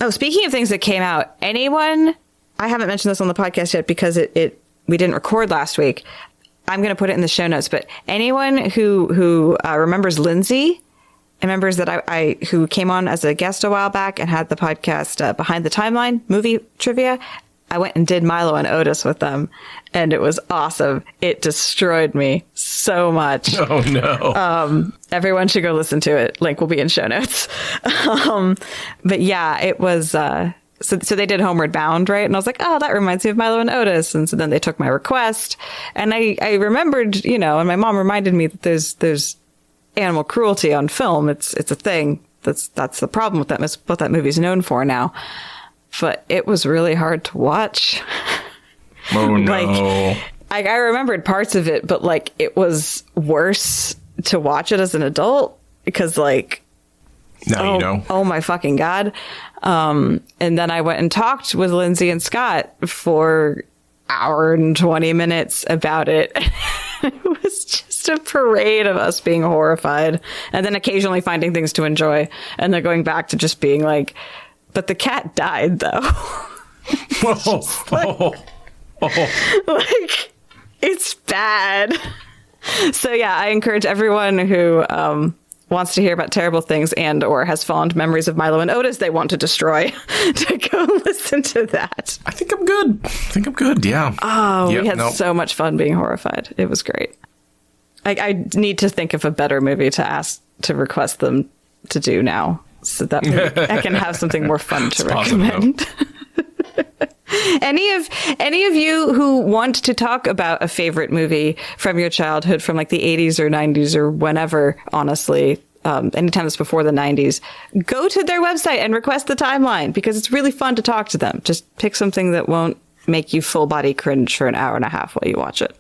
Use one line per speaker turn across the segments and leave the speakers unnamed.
Oh, speaking of things that came out, anyone, I haven't mentioned this on the podcast yet because we didn't record last week. I'm going to put it in the show notes, but anyone who remembers Lindsay and remembers that who came on as a guest a while back and had the podcast Behind the Timeline movie trivia, I went and did Milo and Otis with them, and it was awesome. It destroyed me so much.
Oh, no.
Everyone should go listen to it. Link will be in show notes. But yeah, it was... So they did Homeward Bound, right? And I was like, oh, that reminds me of Milo and Otis. And so then they took my request. And I remembered, and my mom reminded me that there's animal cruelty on film. It's a thing. That's the problem with that. It's what that movie's known for now. But it was really hard to watch.
Oh, no.
I remembered parts of it, but it was worse to watch it as an adult because
now you know.
Oh my fucking God. And then I went and talked with Lindsay and Scott for an hour and 20 minutes about it. It was just a parade of us being horrified and then occasionally finding things to enjoy and then going back to just being but the cat died though. It's bad. So yeah, I encourage everyone who wants to hear about terrible things and or has fond memories of Milo and Otis they want to destroy to go listen to that.
I think I'm good. Yeah.
Oh, we had so much fun being horrified. It was great. I need to think of a better movie to request them to do now so that I can have something more fun to recommend. Any of you who want to talk about a favorite movie from your childhood, from the 80s or 90s or whenever, honestly, anytime that's before the 90s, go to their website and request the timeline because it's really fun to talk to them. Just pick something that won't make you full body cringe for an hour and a half while you watch it.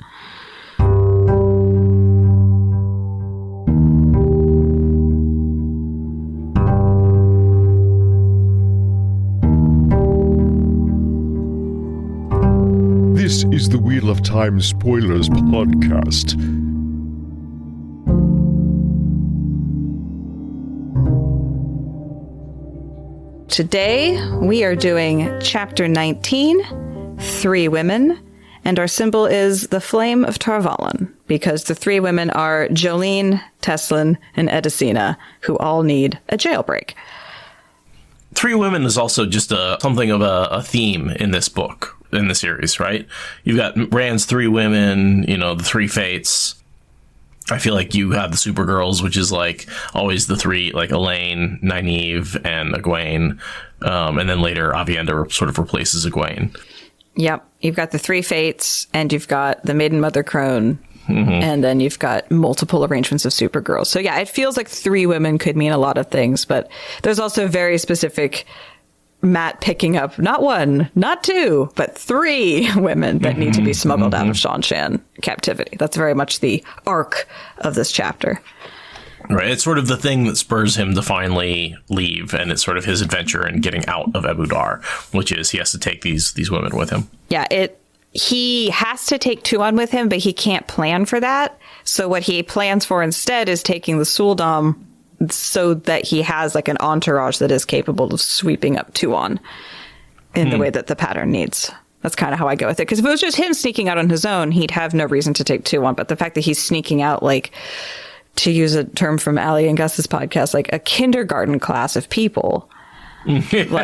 This is the Wheel of Time Spoilers podcast.
Today, we are doing Chapter 19, 3 Women, and our symbol is the Flame of Tarvalon, because the 3 women are Jolene, Teslin, and Edicina, who all need a jailbreak.
3 Women is also just something of a theme in this book. In the series, right? You've got Rand's 3 women, the 3 fates. I feel like you have the Supergirls, which is always the 3, Elaine, Nynaeve, and Egwene. And then later Aviendha sort of replaces Egwene.
Yep. You've got the 3 fates, and you've got the Maiden Mother Crone, and then you've got multiple arrangements of Supergirls. So yeah, it feels like 3 women could mean a lot of things, but there's also very specific Matt picking up not 1, not 2, but 3 women that need to be smuggled out of Shanshan captivity. That's very much the arc of this chapter.
Right. It's sort of the thing that spurs him to finally leave, and it's sort of his adventure in getting out of Ebou Dar, which is he has to take these women with him.
Yeah, he has to take Tuon with him, but he can't plan for that. So what he plans for instead is taking the Suldam so that he has an entourage that is capable of sweeping up Tuon in the way that the pattern needs. That's kind of how I go with it. Because if it was just him sneaking out on his own, he'd have no reason to take Tuon. But the fact that he's sneaking out, to use a term from Allie and Gus's podcast, a kindergarten class of people. It's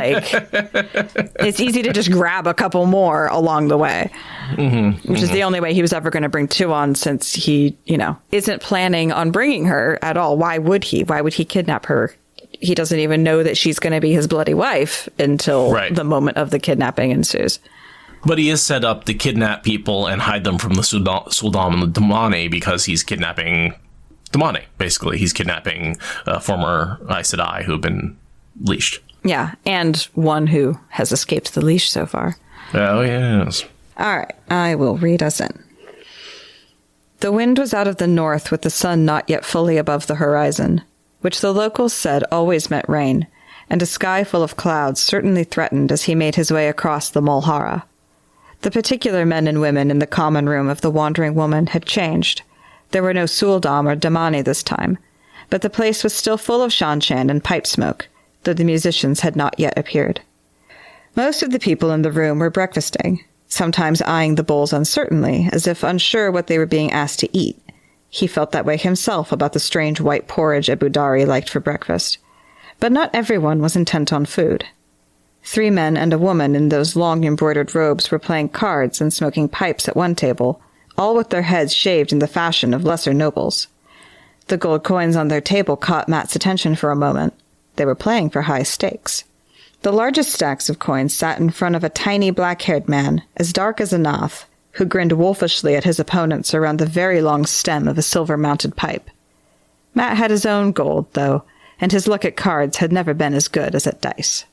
easy to just grab a couple more along the way, which is the only way he was ever going to bring Tuon, since he, isn't planning on bringing her at all. Why would he? Why would he kidnap her? He doesn't even know that she's going to be his bloody wife until the moment of the kidnapping ensues.
But he is set up to kidnap people and hide them from the Suldam and the Damane because he's kidnapping Damane. Basically, he's kidnapping former Aes Sedai who have been leashed.
Yeah, and one who has escaped the leash so far.
Oh, yes.
All right, I will read us in. The wind was out of the north with the sun not yet fully above the horizon, which the locals said always meant rain, and a sky full of clouds certainly threatened as he made his way across the Molhara. The particular men and women in the common room of the Wandering Woman had changed. There were no Suldam or Damane this time, but the place was still full of Shanshan and pipe smoke, though the musicians had not yet appeared. Most of the people in the room were breakfasting, sometimes eyeing the bowls uncertainly, as if unsure what they were being asked to eat. He felt that way himself about the strange white porridge Ebou Dar liked for breakfast. But not everyone was intent on food. 3 men and a woman in those long embroidered robes were playing cards and smoking pipes at one table, all with their heads shaved in the fashion of lesser nobles. The gold coins on their table caught Matt's attention for a moment. They were playing for high stakes. The largest stacks of coins sat in front of a tiny black-haired man, as dark as a Nath, who grinned wolfishly at his opponents around the very long stem of a silver-mounted pipe. Matt had his own gold, though, and his look at cards had never been as good as at dice.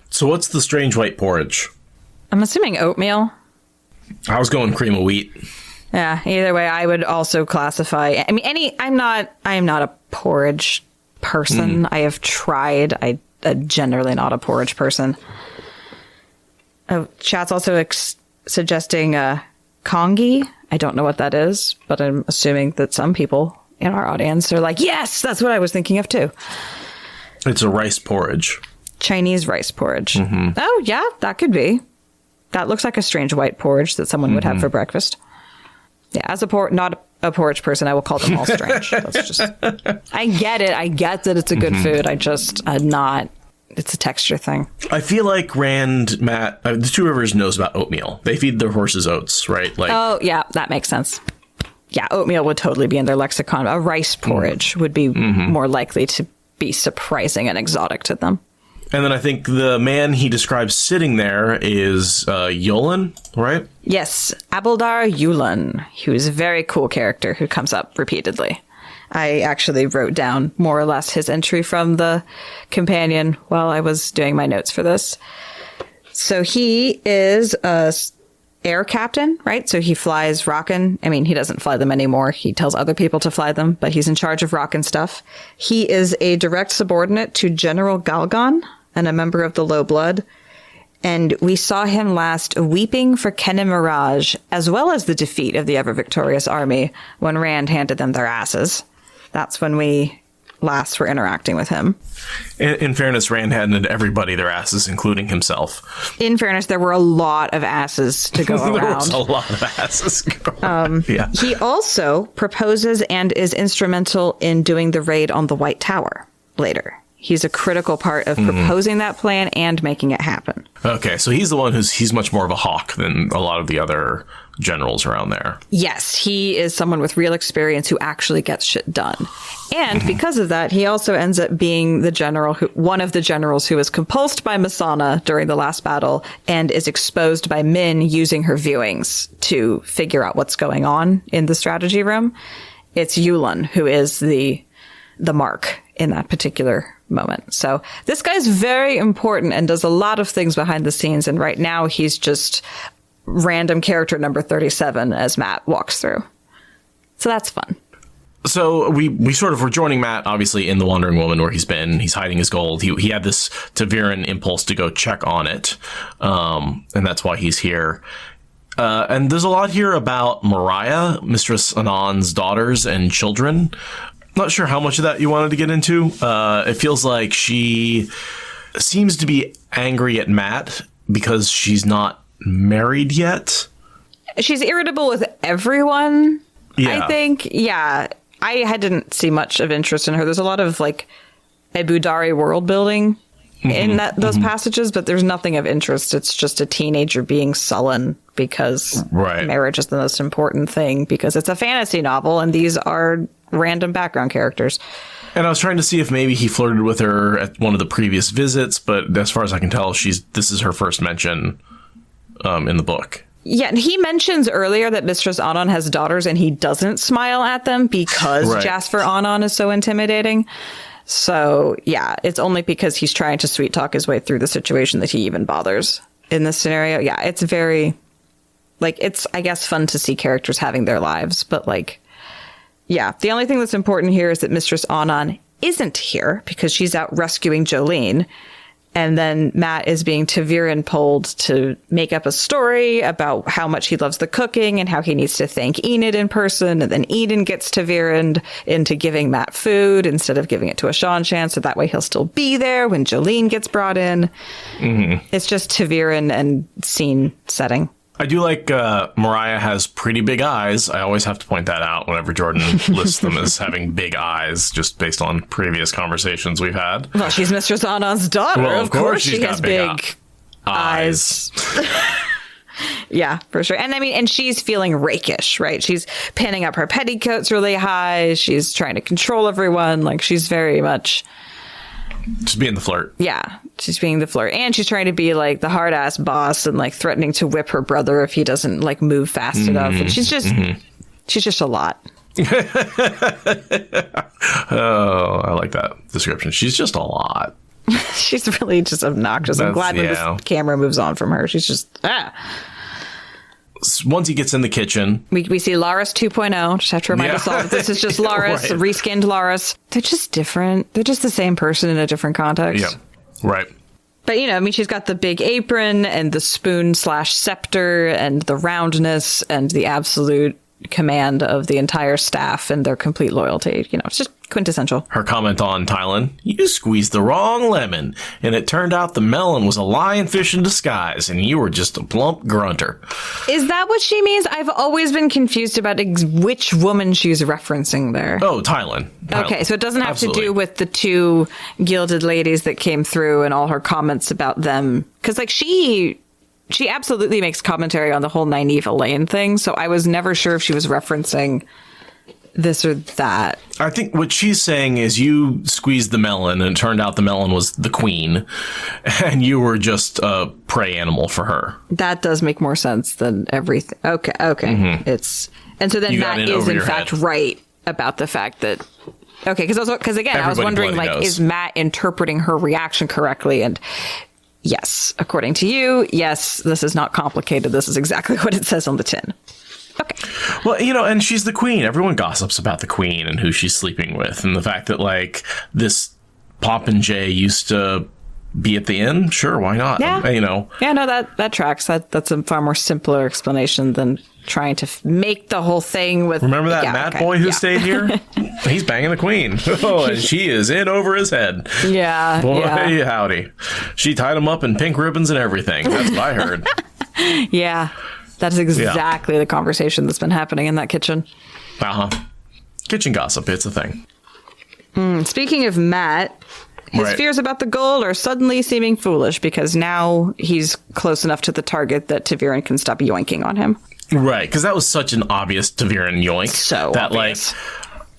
So what's the strange white porridge?
I'm assuming oatmeal.
I was going cream of wheat.
Yeah, either way, I would also classify... I mean, I am not a porridge person. I have tried. I'm generally not a porridge person. Oh, chat's also suggesting congee. I don't know what that is, but I'm assuming that some people in our audience are like, yes, that's what I was thinking of too.
It's a rice porridge.
Chinese rice porridge. Oh, yeah, that could be. That looks like a strange white porridge that someone would have for breakfast. Yeah, as not a porridge person, I will call them all strange. That's just... I get it. I get that it's a good food. I'm not... It's a texture thing.
I feel like Rand, Matt, the Two Rivers knows about oatmeal. They feed their horses oats, right? Like,
oh, yeah, that makes sense. Yeah, oatmeal would totally be in their lexicon. A rice porridge would be more likely to be surprising and exotic to them.
And then I think the man he describes sitting there is Yolan, right?
Yes, Ebou Dar Yulan, who's a very cool character who comes up repeatedly. I actually wrote down more or less his entry from the companion while I was doing my notes for this. So he is a air captain, right? So he flies Rockin'. I mean, he doesn't fly them anymore. He tells other people to fly them, but he's in charge of Rockin' stuff. He is a direct subordinate to General Galgon and a member of the Low Blood. And we saw him last weeping for Kennen Mirage, as well as the defeat of the ever-victorious army when Rand handed them their asses. That's when we last were interacting with him.
In fairness, Rand handed everybody their asses, including himself.
In fairness, there were a lot of asses to go around.
There was a lot of asses going around. Yeah.
He also proposes and is instrumental in doing the raid on the White Tower later. He's a critical part of proposing that plan and making it happen. Okay,
so he's the one he's much more of a hawk than a lot of the other generals around there.
Yes, he is someone with real experience who actually gets shit done. And because of that, he also ends up being one of the generals who was compulsed by Masana during the last battle and is exposed by Min using her viewings to figure out what's going on in the strategy room. It's Yulan who is the mark in that particular moment. So this guy's very important and does a lot of things behind the scenes. And right now he's just random character number 37 as Matt walks through. So that's fun.
So we sort of were joining Matt, obviously, in the Wandering Woman where he's hiding his gold. He had this Taviran impulse to go check on it. And that's why he's here. And there's a lot here about Mariah, Mistress Anan's daughters and children. Not sure how much of that you wanted to get into. It feels like she seems to be angry at Matt because she's not married yet. She's irritable with everyone, I think. Yeah. I didn't see much of interest in her. There's a lot of like Ebou Dar world building in those passages, but there's nothing of interest. It's just a teenager being sullen because marriage is the most important thing, because it's a fantasy novel and these are random background characters. And I was trying to see if maybe he flirted with her at one of the previous visits, but as far as I can tell, this is her first mention in the book. Yeah, and he mentions earlier that Mistress Anan has daughters and he doesn't smile at them because Jasper Anan is so intimidating. So, yeah, it's only because he's trying to sweet talk his way through the situation that he even bothers in this scenario. Yeah, it's very, it's, I guess, fun to see characters having their lives. But, yeah, the only thing that's important here is that Mistress Anan isn't here because she's out rescuing Jolene.
And then Matt is being Taviran pulled to make up a story about how much he loves the cooking and how he needs to thank Enid in person. And then Eden gets Taviran into giving Matt food instead of giving it to a Seanchan, so that way he'll still be there when Jolene gets brought in. It's just Taviran and scene setting.
I do like Mariah has pretty big eyes. I always have to point that out whenever Jordan lists them as having big eyes, just based on previous conversations we've had.
Well, she's Mr. Zanon's daughter.
Well,
of course she has big
eyes.
Yeah, for sure. And I mean, and she's feeling rakish, right? She's pinning up her petticoats really high. She's trying to control everyone. Like, she's very much...
Just being the flirt.
Yeah, she's being the flirt. And she's trying to be like the hard ass boss and like threatening to whip her brother if he doesn't like move fast enough. And she's just a lot.
Oh, I like that description. She's just a lot.
She's really just obnoxious. I'm glad when this camera moves on from her. She's just,
Once he gets in the kitchen,
we see Laris 2.0. Just have to remind us all that this is just Laris,
right.
reskinned Laris. They're just different. They're just the same person in a different context.
Yeah, right.
But, you know, I mean, she's got the big apron and the spoon/scepter and the roundness and the absolute command of the entire staff and their complete loyalty. You know, it's just quintessential.
Her comment on Tylan, you squeezed the wrong lemon, and it turned out the melon was a lionfish in disguise, and you were just a plump grunter.
Is that what she means? I've always been confused about which woman she's referencing there.
Oh, Tylan.
Okay, so it doesn't have to do with the two gilded ladies that came through and all her comments about them. Because, like, she absolutely makes commentary on the whole Nynaeve Elaine thing, so I was never sure if she was referencing this or that.
I think what she's saying is you squeezed the melon, and it turned out the melon was the queen, and you were just a prey animal for her.
That does make more sense than everything. Okay. And so then Matt is in fact right about the fact that... Okay, because again, I was wondering, like, is Matt interpreting her reaction correctly? And yes, according to you, yes, this is not complicated. This is exactly what it says on the tin. Okay.
Well, you know, and she's the queen. Everyone gossips about the queen and who she's sleeping with. And the fact that, like, this Pop and Jay used to be at the inn. Sure, why not?
Yeah.
You know.
Yeah, no, that tracks. That's a far more simpler explanation than trying to make the whole thing with...
Remember that Matt boy who stayed here? He's banging the queen. Oh, and she is in over his head.
Yeah.
Boy, howdy. She tied him up in pink ribbons and everything. That's what I heard.
Yeah. That's exactly the conversation that's been happening in that kitchen.
Kitchen gossip, it's a thing.
Speaking of Matt, his fears about the gold are suddenly seeming foolish because now he's close enough to the target that Taviran can stop yoinking on him.
Right, because that was such an obvious Taviran yoink.
So
that,
obvious.
Like,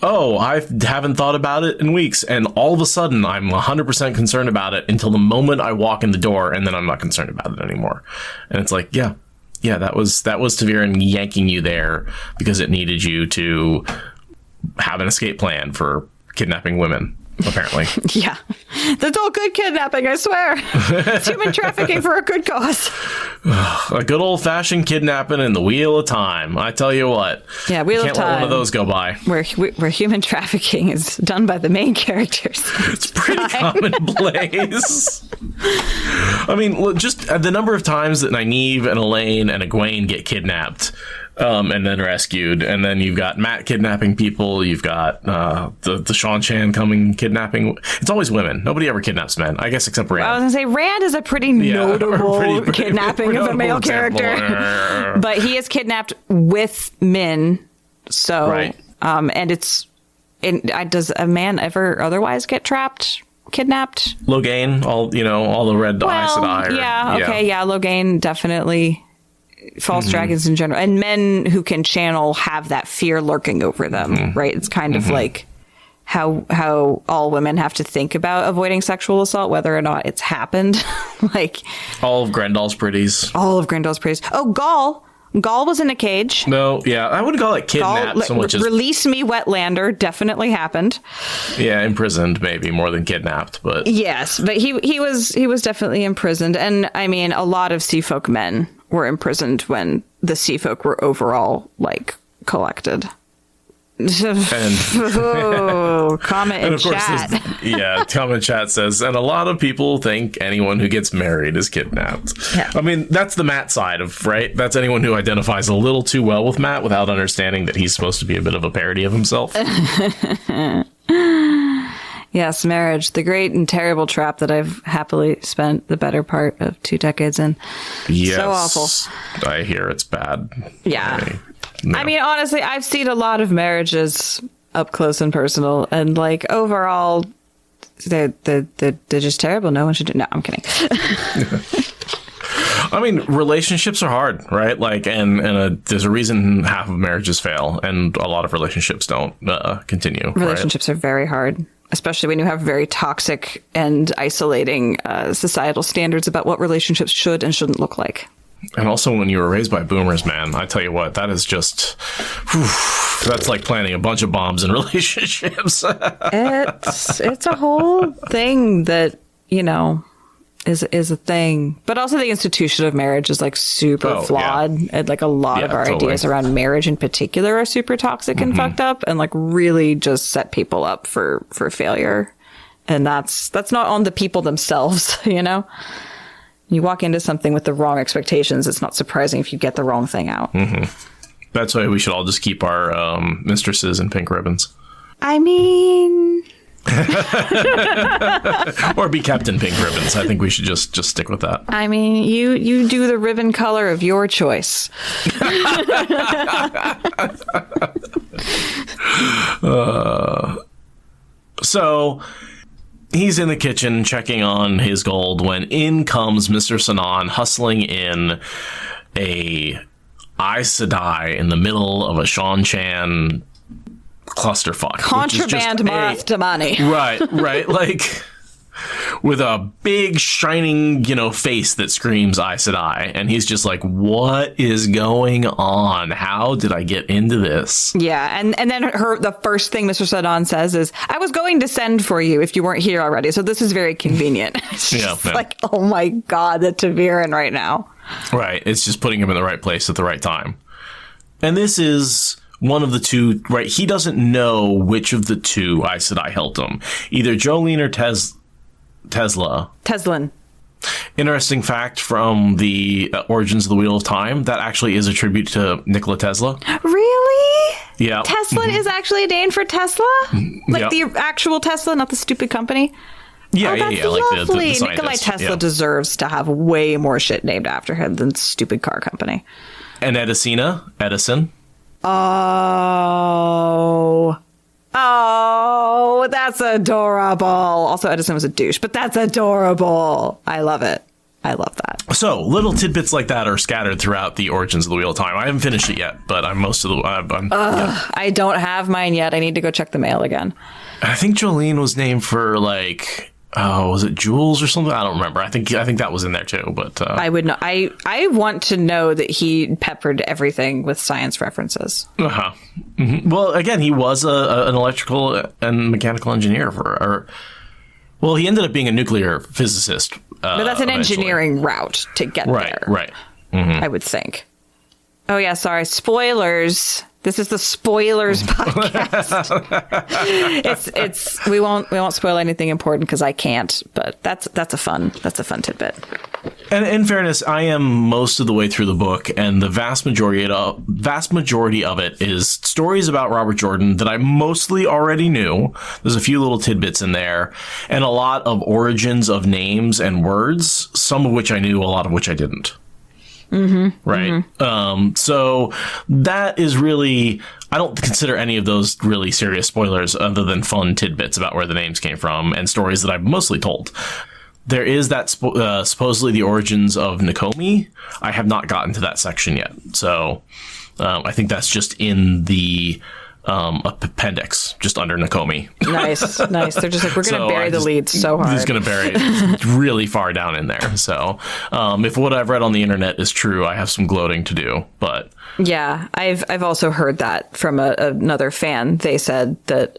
oh, I haven't thought about it in weeks, and all of a sudden I'm 100% concerned about it until the moment I walk in the door, and then I'm not concerned about it anymore. And it's like, yeah, that was Taviran yanking you there because it needed you to have an escape plan for kidnapping women, apparently.
Yeah. That's all good kidnapping, I swear. It's human trafficking for a good cause.
A good old-fashioned kidnapping in the Wheel of Time. I tell you what.
Yeah, Wheel of Time.
Can't let one of those go by.
Where human trafficking is done by the main characters.
It's pretty commonplace. I mean, look, just the number of times that Nynaeve and Elaine and Egwene get kidnapped and then rescued, and then you've got Matt kidnapping people, you've got the Seanchan coming kidnapping. It's always women. Nobody ever kidnaps men, I guess, except Rand.
I was going to say, Rand is a pretty notable kidnapping of a male character. But he is kidnapped with Min, so...
Right.
And does a man ever otherwise get kidnapped?
Logain, all the red Aes Sedai.
Yeah, Logain definitely. False dragons in general, and men who can channel have that fear lurking over them, right? It's kind of like how all women have to think about avoiding sexual assault, whether or not it's happened. Like
all of Grendal's pretties.
Oh, Gaul was in a cage.
No, yeah, I wouldn't call it kidnapped so much as...
Release me, Wetlander, definitely happened.
Yeah, imprisoned maybe more than kidnapped, but...
Yes, but he was definitely imprisoned. And, I mean, a lot of Sea Folk men were imprisoned when the Sea Folk were overall, like, collected. Comment in chat.
Comment chat says, and a lot of people think anyone who gets married is kidnapped.
Yeah.
I mean, that's the Matt side of, right? That's anyone who identifies a little too well with Matt without understanding that he's supposed to be a bit of a parody of himself.
Yes, marriage, the great and terrible trap that I've happily spent the better part of 2 decades in.
Yes.
So awful.
I hear it's bad.
Yeah. I mean, honestly, I've seen a lot of marriages up close and personal, and like overall, they're just terrible. No one should do. No, I'm kidding.
I mean, relationships are hard, right? Like, and there's a reason half of marriages fail, and a lot of relationships don't continue.
Relationships are very hard, especially when you have very toxic and isolating societal standards about what relationships should and shouldn't look like.
And also when you were raised by boomers, man, I tell you what, that is just, that's like planting a bunch of bombs in relationships.
It's a whole thing that, you know, is a thing. But also the institution of marriage is like super flawed. Yeah. And like a lot of our ideas around marriage in particular are super toxic and fucked up and like really just set people up for failure. And that's not on the people themselves, you know? You walk into something with the wrong expectations. It's not surprising if you get the wrong thing out.
Mm-hmm. That's why we should all just keep our mistresses in pink ribbons.
I mean...
Or be kept in pink ribbons. I think we should just stick with that.
I mean, you do the ribbon color of your choice.
So... he's in the kitchen checking on his gold when in comes Mr. Sanan hustling in a Aes Sedai in the middle of a Sean Chan clusterfuck.
Contraband moth to money.
Right. Like, with a big shining, face that screams Aes Sedai. And he's just like, what is going on? How did I get into this?
Yeah. And then the first thing Mr. Sanan says is, I was going to send for you if you weren't here already. So this is very convenient. It's just like, oh my God, the Taviran right now.
Right. It's just putting him in the right place at the right time. And this is one of the two, right? He doesn't know which of the two Aes Sedai helped him. Either Jolene or Teslan. Interesting fact from the Origins of the Wheel of Time, that actually is a tribute to Nikola Tesla.
Really?
Yeah.
Tesla is actually a name for Tesla? Like the actual Tesla, not the stupid company?
Yeah,
that's lovely. Like Nikolai Tesla deserves to have way more shit named after him than stupid car company.
And Edison.
Oh, that's adorable. Also, Edison was a douche, but that's adorable. I love it. I love that.
So, little tidbits like that are scattered throughout the Origins of the Wheel of Time. I haven't finished it yet, but I'm most of the...
I don't have mine yet. I need to go check the mail again.
I think Jolene was named for, like... Oh, was it Jules or something? I don't remember. I think that was in there too, but...
I would know. I want to know that he peppered everything with science references.
Uh-huh. Mm-hmm. Well, again, he was an electrical and mechanical engineer well, he ended up being a nuclear physicist.
But that's an engineering route to get there. Right.
Mm-hmm.
I would think. Oh, yeah, sorry. Spoilers. This is the spoilers podcast. We won't spoil anything important because I can't, but that's a fun tidbit.
And in fairness, I am most of the way through the book, and the vast majority of it is stories about Robert Jordan that I mostly already knew. There's a few little tidbits in there, and a lot of origins of names and words, some of which I knew, a lot of which I didn't.
Mm-hmm.
Right. Mm-hmm. So that is really, I don't consider any of those really serious spoilers other than fun tidbits about where the names came from and stories that I've mostly told. There is that supposedly the origins of Nakomi. I have not gotten to that section yet. So I think that's just in the appendix, just under Nakomi.
Nice. They're just like, we're going to bury the lead so hard.
Just going to bury it really far down in there. So if what I've read on the internet is true, I have some gloating to do. But
yeah, I've also heard that from another fan. They said that,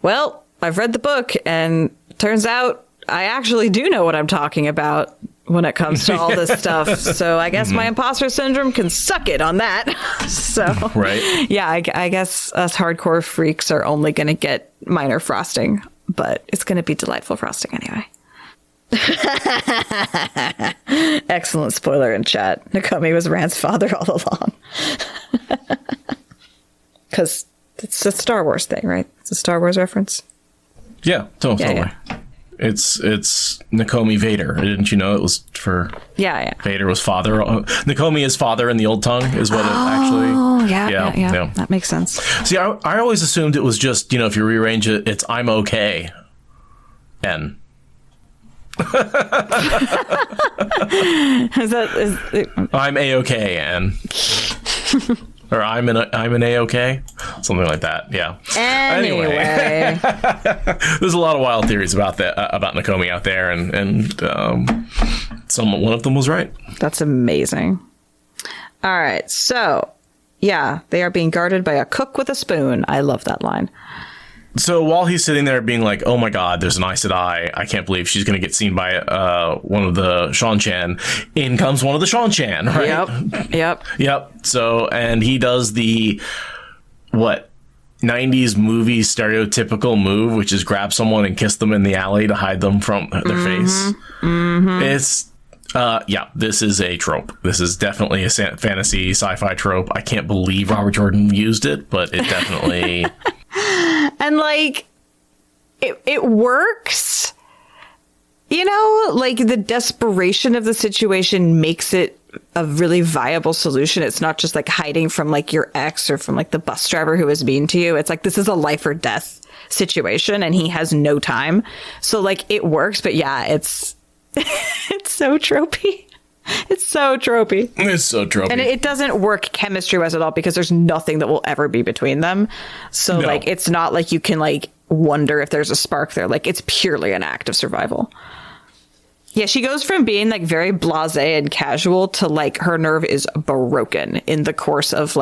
well, I've read the book and turns out I actually do know what I'm talking about when it comes to all this stuff. So I guess my imposter syndrome can suck it on that. So,
right.
Yeah, I guess us hardcore freaks are only going to get minor frosting, but it's going to be delightful frosting anyway. Excellent spoiler in chat. Nakomi was Rand's father all along. Because it's a Star Wars thing, right? It's a Star Wars reference.
Yeah, totally.
Yeah.
It's Nakomi Vader. Didn't you know it was for...
Yeah.
Vader was father. Nakomi is father in the old tongue is what it actually...
Oh, yeah. That makes sense.
See, I always assumed it was just, if you rearrange it, it's I'm okay. N. I'm A-okay, N. Or I'm an A-okay, something like that. Yeah.
Anyway,
there's a lot of wild theories about that about Nakomi out there, and one of them was right.
That's amazing. All right, so yeah, they are being guarded by a cook with a spoon. I love that line.
So while he's sitting there being like, oh my God, there's an Aes Sedai. I can't believe she's going to get seen by one of the Shan-Chan. In comes one of the Shan-Chan, right? Yep. So, and he does the, 90s movie stereotypical move, which is grab someone and kiss them in the alley to hide them from their face. Mm-hmm. It's, this is a trope. This is definitely a fantasy sci-fi trope. I can't believe Robert Jordan used it, but it definitely...
And it works, the desperation of the situation makes it a really viable solution. It's not just hiding from your ex or from the bus driver who was mean to you. It's this is a life or death situation and he has no time. So it works, but yeah, it's so tropey. It's so tropey.
And
it doesn't work chemistry-wise at all because there's nothing that will ever be between them. So,
no.
It's not like you can, wonder if there's a spark there. It's purely an act of survival. Yeah, she goes from being, very blasé and casual to, her nerve is broken in the course of,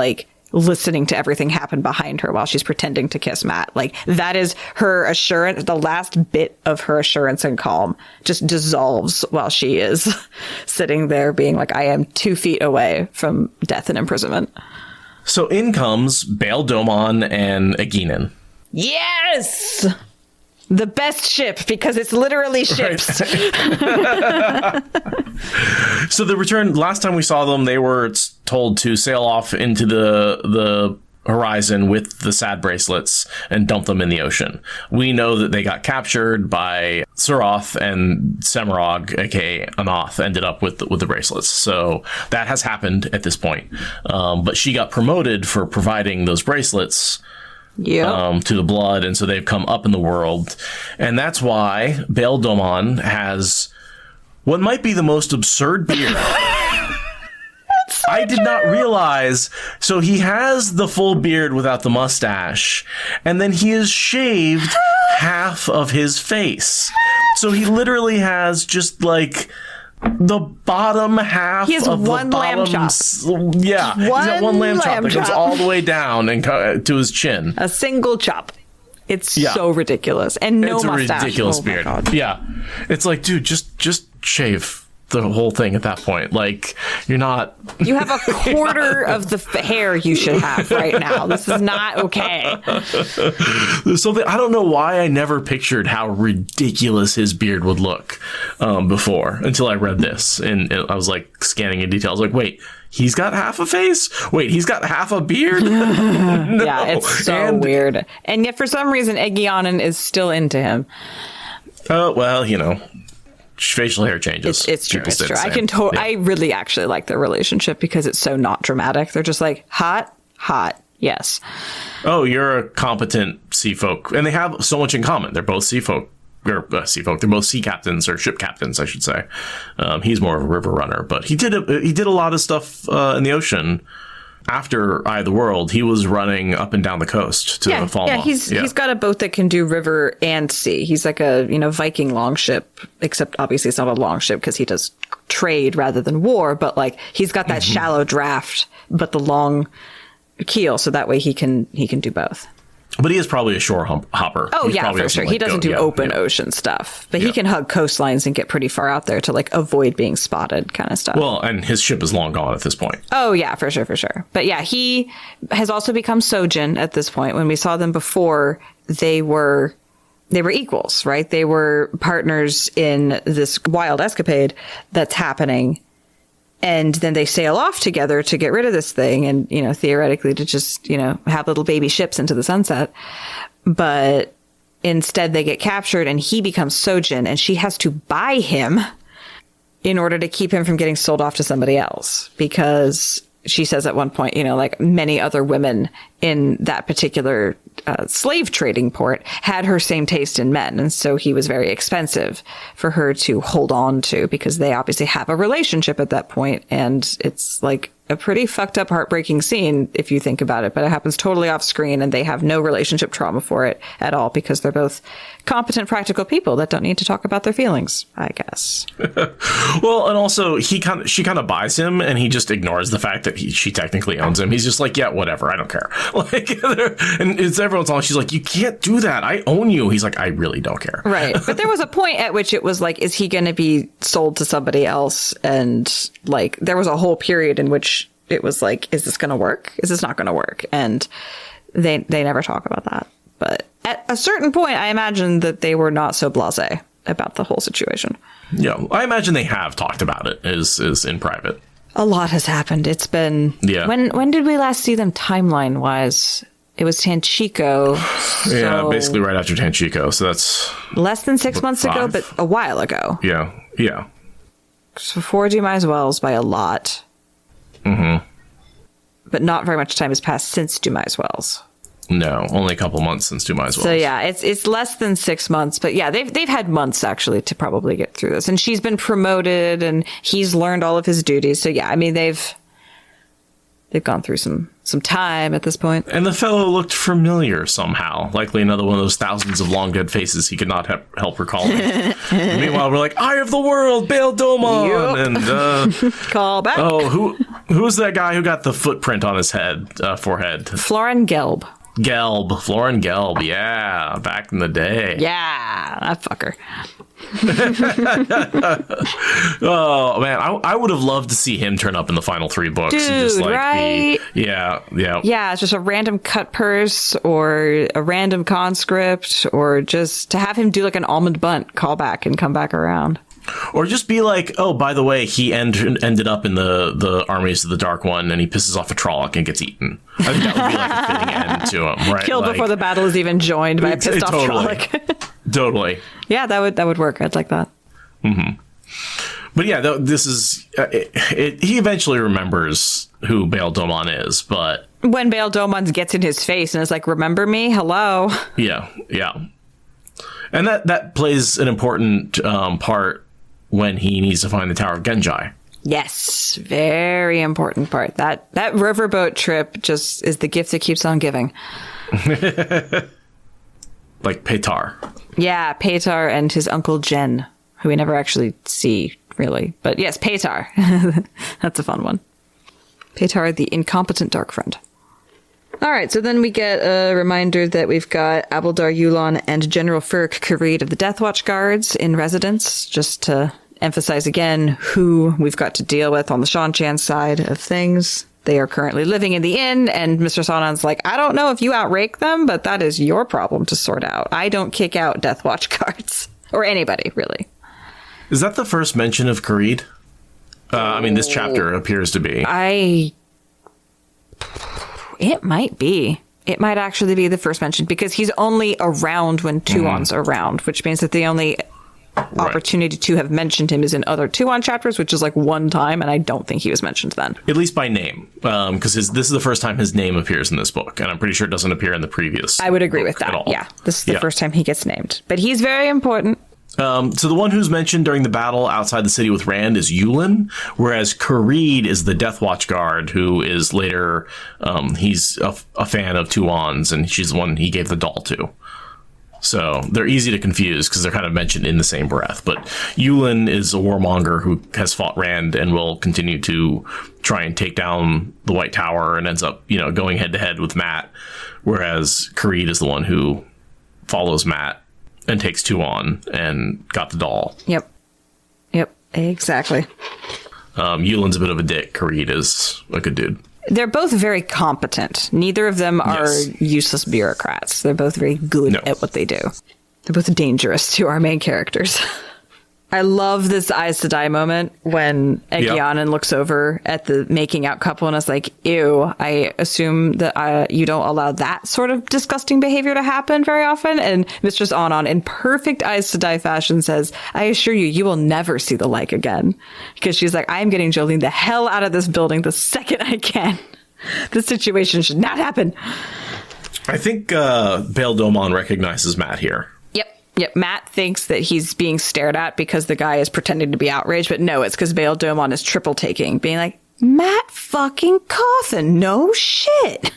listening to everything happen behind her while she's pretending to kiss Matt. That is her assurance. The last bit of her assurance and calm just dissolves while she is sitting there being I am 2 feet away from death and imprisonment.
So in comes Bayle Domon and Aeginin.
Yes! The best ship, because it's literally ships.
Right. So the return, last time we saw them, they were told to sail off into the horizon with the sad bracelets and dump them in the ocean. We know that they got captured by Suroth, and Semirog, aka Anoth, ended up with the bracelets. So that has happened at this point. But she got promoted for providing those bracelets.
Yep.
To the blood, and so they've come up in the world, and that's why Bayle Domon has what might be the most absurd beard. I did not realize. So he has the full beard without the mustache, and then he has shaved half of his face. So he literally has just the bottom half
he has
of
one
the
lamb chop.
Yeah, he's got one lamb chop that goes all the way down and to his chin.
A single chop. It's so ridiculous, and no mustache.
It's a ridiculous beard. Yeah, it's dude, just shave the whole thing at that point. You're not.
You have a quarter of the hair you should have right now. This is not okay.
There's something, I don't know why I never pictured how ridiculous his beard would look before until I read this, and I was scanning in detail. I was wait, he's got half a face? Wait, he's got half a beard? No.
Yeah, it's so weird. And yet for some reason, Aeginin is still into him.
Oh, well, facial hair changes.
It's true. It's true. I really actually like their relationship because it's so not dramatic. They're just hot, yes.
Oh, you're a competent sea folk, and they have so much in common. They're both sea folk. They're both sea captains, or ship captains, I should say. He's more of a river runner, but he did a lot of stuff in the ocean. After Eye of the World, he was running up and down the coast to Falmouth. Yeah,
he's got a boat that can do river and sea. He's like a Viking longship, except obviously it's not a longship because he does trade rather than war. But he's got that shallow draft, but the long keel, so that way he can do both.
But he is probably a shore hopper.
Oh,
He
yeah,
probably
for sure. He doesn't do open
yeah.
ocean stuff, but he can hug coastlines and get pretty far out there to like avoid being spotted kind of stuff.
Well, and his ship is long gone at this point.
Oh, yeah, for sure, for sure. But yeah, he has also become Sojin at this point. When we saw them before, they were equals, right? They were partners in this wild escapade that's happening. And then they sail off together to get rid of this thing and, you know, theoretically to just, you know, have little baby ships into the sunset. But instead they get captured and he becomes Sojin and she has to buy him in order to keep him from getting sold off to somebody else. Because she says at one point, you know, like many other women in that particular slave trading port had her same taste in men. And so he was very expensive for her to hold on to because they obviously have a relationship at that point. And it's like a pretty fucked up, heartbreaking scene if you think about it, but it happens totally off screen and they have no relationship trauma for it at all because they're both competent, practical people that don't need to talk about their feelings, I guess.
Well, and also she kind of buys him and he just ignores the fact that she technically owns him. He's just like, yeah, whatever. I don't care. Like, and it's everyone's on. She's like, you can't do that. I own you. He's like, I really don't care.
Right. But there was a point at which it was like, is he going to be sold to somebody else? And like, there was a whole period in which it was like, is this going to work? Is this not going to work? And they never talk about that. But at a certain point, I imagine that they were not so blasé about the whole situation.
Yeah, I imagine they have talked about it is in private.
A lot has happened. It's been...
Yeah.
When did we last see them timeline-wise? It was Tanchico. So
yeah, basically right after Tanchico. So that's...
less than 6 months ago, but a while ago.
Yeah, yeah.
So before Dumais Wells by a lot.
Mm-hmm.
But not very much time has passed since Dumais Wells.
No, only a couple months since Dumais Wells.
So yeah, it's less than 6 months, but yeah, they've had months actually to probably get through this. And she's been promoted and he's learned all of his duties. So yeah, I mean they've gone through some time at this point.
And the fellow looked familiar somehow. Likely another one of those thousands of long dead faces he could not help recalling. Meanwhile, we're like, Eye of the World, Bayle Domon! Yep. And
call back.
Oh, who's that guy who got the footprint on his forehead?
Florin Gelb.
Florin Gelb, yeah, back in the day.
Yeah, that fucker.
Oh man, I would have loved to see him turn up in the final 3 books.
Dude,
and just like
right?
Yeah.
It's just a random cut purse or a random conscript, or just to have him do like an almond bunt callback and come back around.
Or just be like, oh, by the way, he ended up in the armies of the Dark One, and he pisses off a Trolloc and gets eaten. I think that would be like a fitting end to him, right?
Killed before the battle is even joined by a pissed off Trolloc.
Totally.
Yeah, that would work. I'd like that.
Mm-hmm. But yeah, this is he eventually remembers who Bayle Domon is, but
when Bayle Domon gets in his face and is like, "Remember me? Hello."
Yeah. And that plays an important part when he needs to find the Tower of Genji.
Yes, very important part. That riverboat trip just is the gift that keeps on giving.
Like Petar.
Yeah, Petar and his uncle Jen, who we never actually see, really. But yes, Petar. That's a fun one. Petar, the incompetent dark friend. All right, so then we get a reminder that we've got Ebou Dar Yulon and General Ferk Kareed of the Deathwatch Guards in residence, just to emphasize again who we've got to deal with on the Shan-Chan side of things. They are currently living in the inn, and Mr. Sonan's like, I don't know if you outrake them, but that is your problem to sort out. I don't kick out Deathwatch Guards. Or anybody, really.
Is that the first mention of Kareed? I mean, this chapter appears to be.
It might be. It might actually be the first mention, because he's only around when Tuon's around, which means that the only opportunity to have mentioned him is in other Tuon chapters, which is like one time, and I don't think he was mentioned then.
At least by name, because this is the first time his name appears in this book, and I'm pretty sure it doesn't appear in the previous.
I would agree with that. Yeah, this is the first time he gets named, but he's very important.
So the one who's mentioned during the battle outside the city with Rand is Yulin, whereas Kareed is the Deathwatch guard who is later, he's a fan of Tuon's, and she's the one he gave the doll to. So they're easy to confuse because they're kind of mentioned in the same breath. But Yulin is a warmonger who has fought Rand and will continue to try and take down the White Tower and ends up, going head to head with Matt. Whereas Karede is the one who follows Matt and takes 2 on and got the doll.
Yep, exactly.
Yulin's a bit of a dick. Karede is a good dude.
They're both very competent. Neither of them are useless bureaucrats. They're both very good at what they do. They're both dangerous to our main characters. I love this eyes to die moment when Egyanan looks over at the making out couple and is like, ew, I assume that you don't allow that sort of disgusting behavior to happen very often. And Mistress Anon, in perfect eyes to die fashion, says, I assure you, you will never see the like again. Because she's like, I am getting Jolene the hell out of this building the second I can. This situation should not happen.
I think Bayle Domon recognizes Matt here.
Yep, Matt thinks that he's being stared at because the guy is pretending to be outraged, but no, it's because Bayle Domon is triple taking, being like, Matt fucking Coffin, no shit.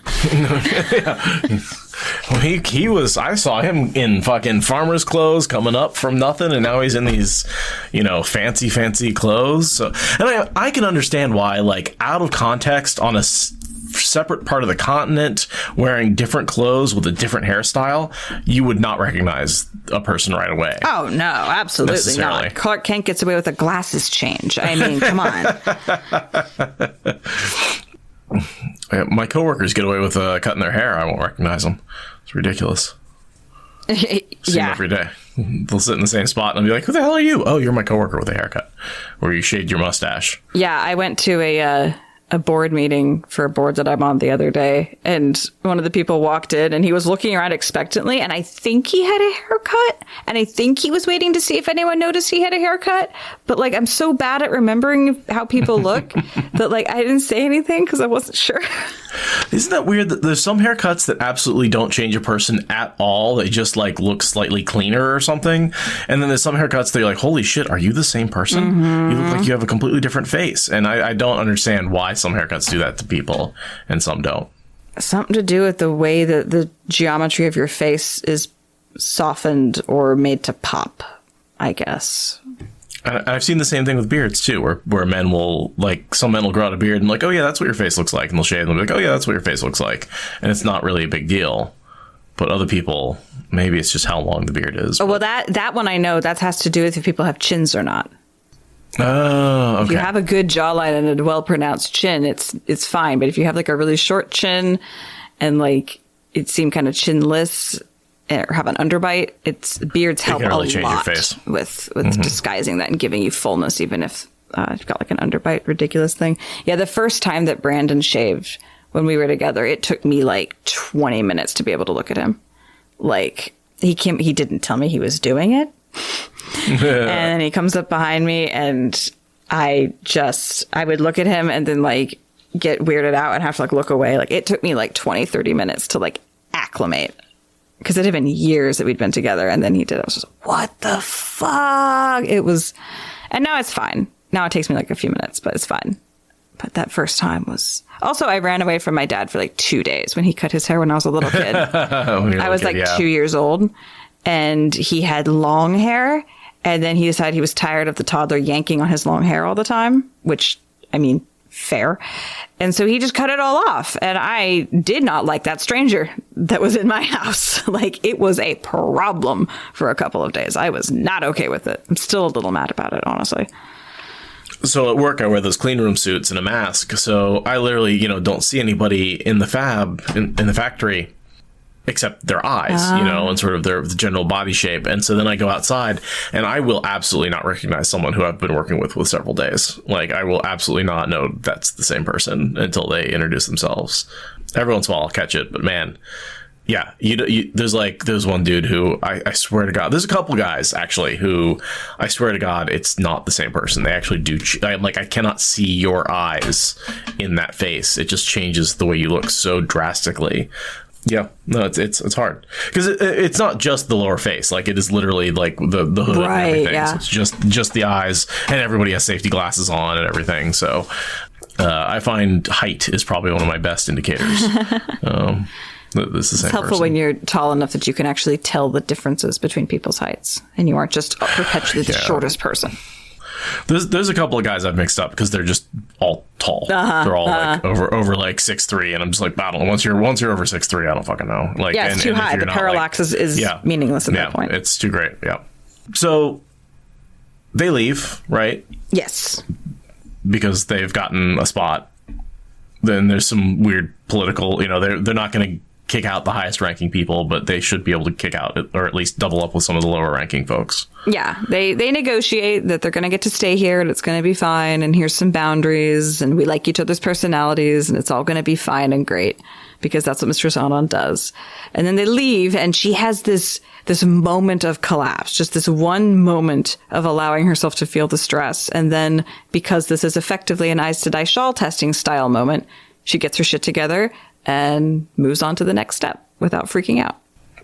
Well, he was, I saw him in fucking farmer's clothes coming up from nothing, and now he's in these, fancy clothes. So, and I can understand why, like, out of context on a separate part of the continent wearing different clothes with a different hairstyle, you would not recognize a person right away.
Oh no, absolutely not. Clark Kent gets away with a glasses change. I mean, come on.
My coworkers get away with cutting their hair. I won't recognize them. It's ridiculous. See them every day. They'll sit in the same spot and I'll be like, who the hell are you? Oh, you're my coworker with a haircut where you shaved your mustache.
Yeah, I went to a board meeting for a board that I'm on the other day, and one of the people walked in and he was looking around expectantly, and I think he had a haircut, and I think he was waiting to see if anyone noticed he had a haircut, but like I'm so bad at remembering how people look that like I didn't say anything because I wasn't sure.
Isn't that weird that there's some haircuts that absolutely don't change a person at all? They just like look slightly cleaner or something. And then there's some haircuts that you're like, holy shit, are you the same person? Mm-hmm. You look like you have a completely different face. And I don't understand why some haircuts do that to people and some don't.
Something to do with the way that the geometry of your face is softened or made to pop, I guess.
I've seen the same thing with beards too, where men will, like, some men will grow out a beard and like, oh yeah, that's what your face looks like, and they'll shave and they'll be like, oh yeah, that's what your face looks like, and it's not really a big deal. But other people, maybe it's just how long the beard is.
Oh, well, that one I know, that has to do with if people have chins or not.
Oh, okay.
If you have a good jawline and a well-pronounced chin, it's fine. But if you have like a really short chin and like it seemed kind of chinless or have an underbite, beards help really a lot with disguising that and giving you fullness, even if you've got like an underbite ridiculous thing. Yeah, the first time that Brandon shaved when we were together, it took me like 20 minutes to be able to look at him. Like he didn't tell me he was doing it. And then he comes up behind me and I would look at him and then like get weirded out and have to like look away. Like it took me like 20, 30 minutes to like acclimate. Because it had been years that we'd been together, and then he did. I was just, what the fuck? It was, and now it's fine. Now it takes me like a few minutes, but it's fine. But that first time was, also I ran away from my dad for like 2 days when he cut his hair when I was a little kid. I was like 2 years old, and he had long hair, and then he decided he was tired of the toddler yanking on his long hair all the time, which, I mean, fair. And so he just cut it all off. And I did not like that stranger that was in my house. Like, it was a problem for a couple of days. I was not okay with it. I'm still a little mad about it, honestly.
So at work, I wear those clean room suits and a mask. So I literally, don't see anybody in the in the factory except their eyes, and sort of their general body shape. And so then I go outside and I will absolutely not recognize someone who I've been working with several days. Like, I will absolutely not know that's the same person until they introduce themselves. Every once in a while I'll catch it, but man, yeah, there's one dude who I swear to God, there's a couple guys actually who I swear to God, it's not the same person. They actually do. I cannot see your eyes in that face. It just changes the way you look so drastically. Yeah, no, it's hard because it's not just the lower face. Like, it is literally like the hood and everything. Yeah. So it's just the eyes, and everybody has safety glasses on and everything. So I find height is probably one of my best indicators. This is the same
It's helpful
person.
when you're tall enough that you can actually tell the differences between people's heights, and you aren't just perpetually the shortest person.
There's a couple of guys I've mixed up because they're just all tall. They're all like over like 6'3", and I'm just like, I don't know. Once you're over 6'3", I don't fucking know. Like,
Yeah, it's too high. The parallax is meaningless at that point.
It's too great. Yeah. So they leave, right?
Yes.
Because they've gotten a spot. Then there's some weird political, they're not going to kick out the highest ranking people, but they should be able to kick out or at least double up with some of the lower ranking folks.
Yeah, they negotiate that they're going to get to stay here and it's going to be fine. And here's some boundaries and we like each other's personalities and it's all going to be fine and great because that's what Mistress Anon does. And then they leave and she has this moment of collapse, just this one moment of allowing herself to feel the stress. And then because this is effectively an Aes Sedai shawl testing style moment, she gets her shit together and moves on to the next step without freaking out.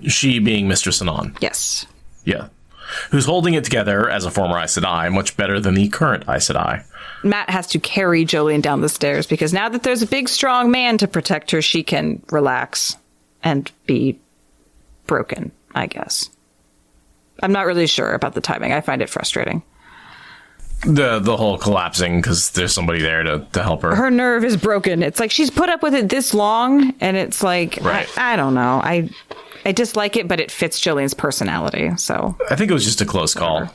She being Mistress Anon.
Yes.
Yeah. Who's holding it together as a former Aes Sedai, much better than the current Aes Sedai.
Matt has to carry Jolene down the stairs because now that there's a big, strong man to protect her, she can relax and be broken, I guess. I'm not really sure about the timing. I find it frustrating.
The whole collapsing because there's somebody there to help her.
Her nerve is broken. It's like she's put up with it this long, and it's like,
right.
I don't know. I dislike it, but it fits Jolene's personality, so.
I think it was just a close call.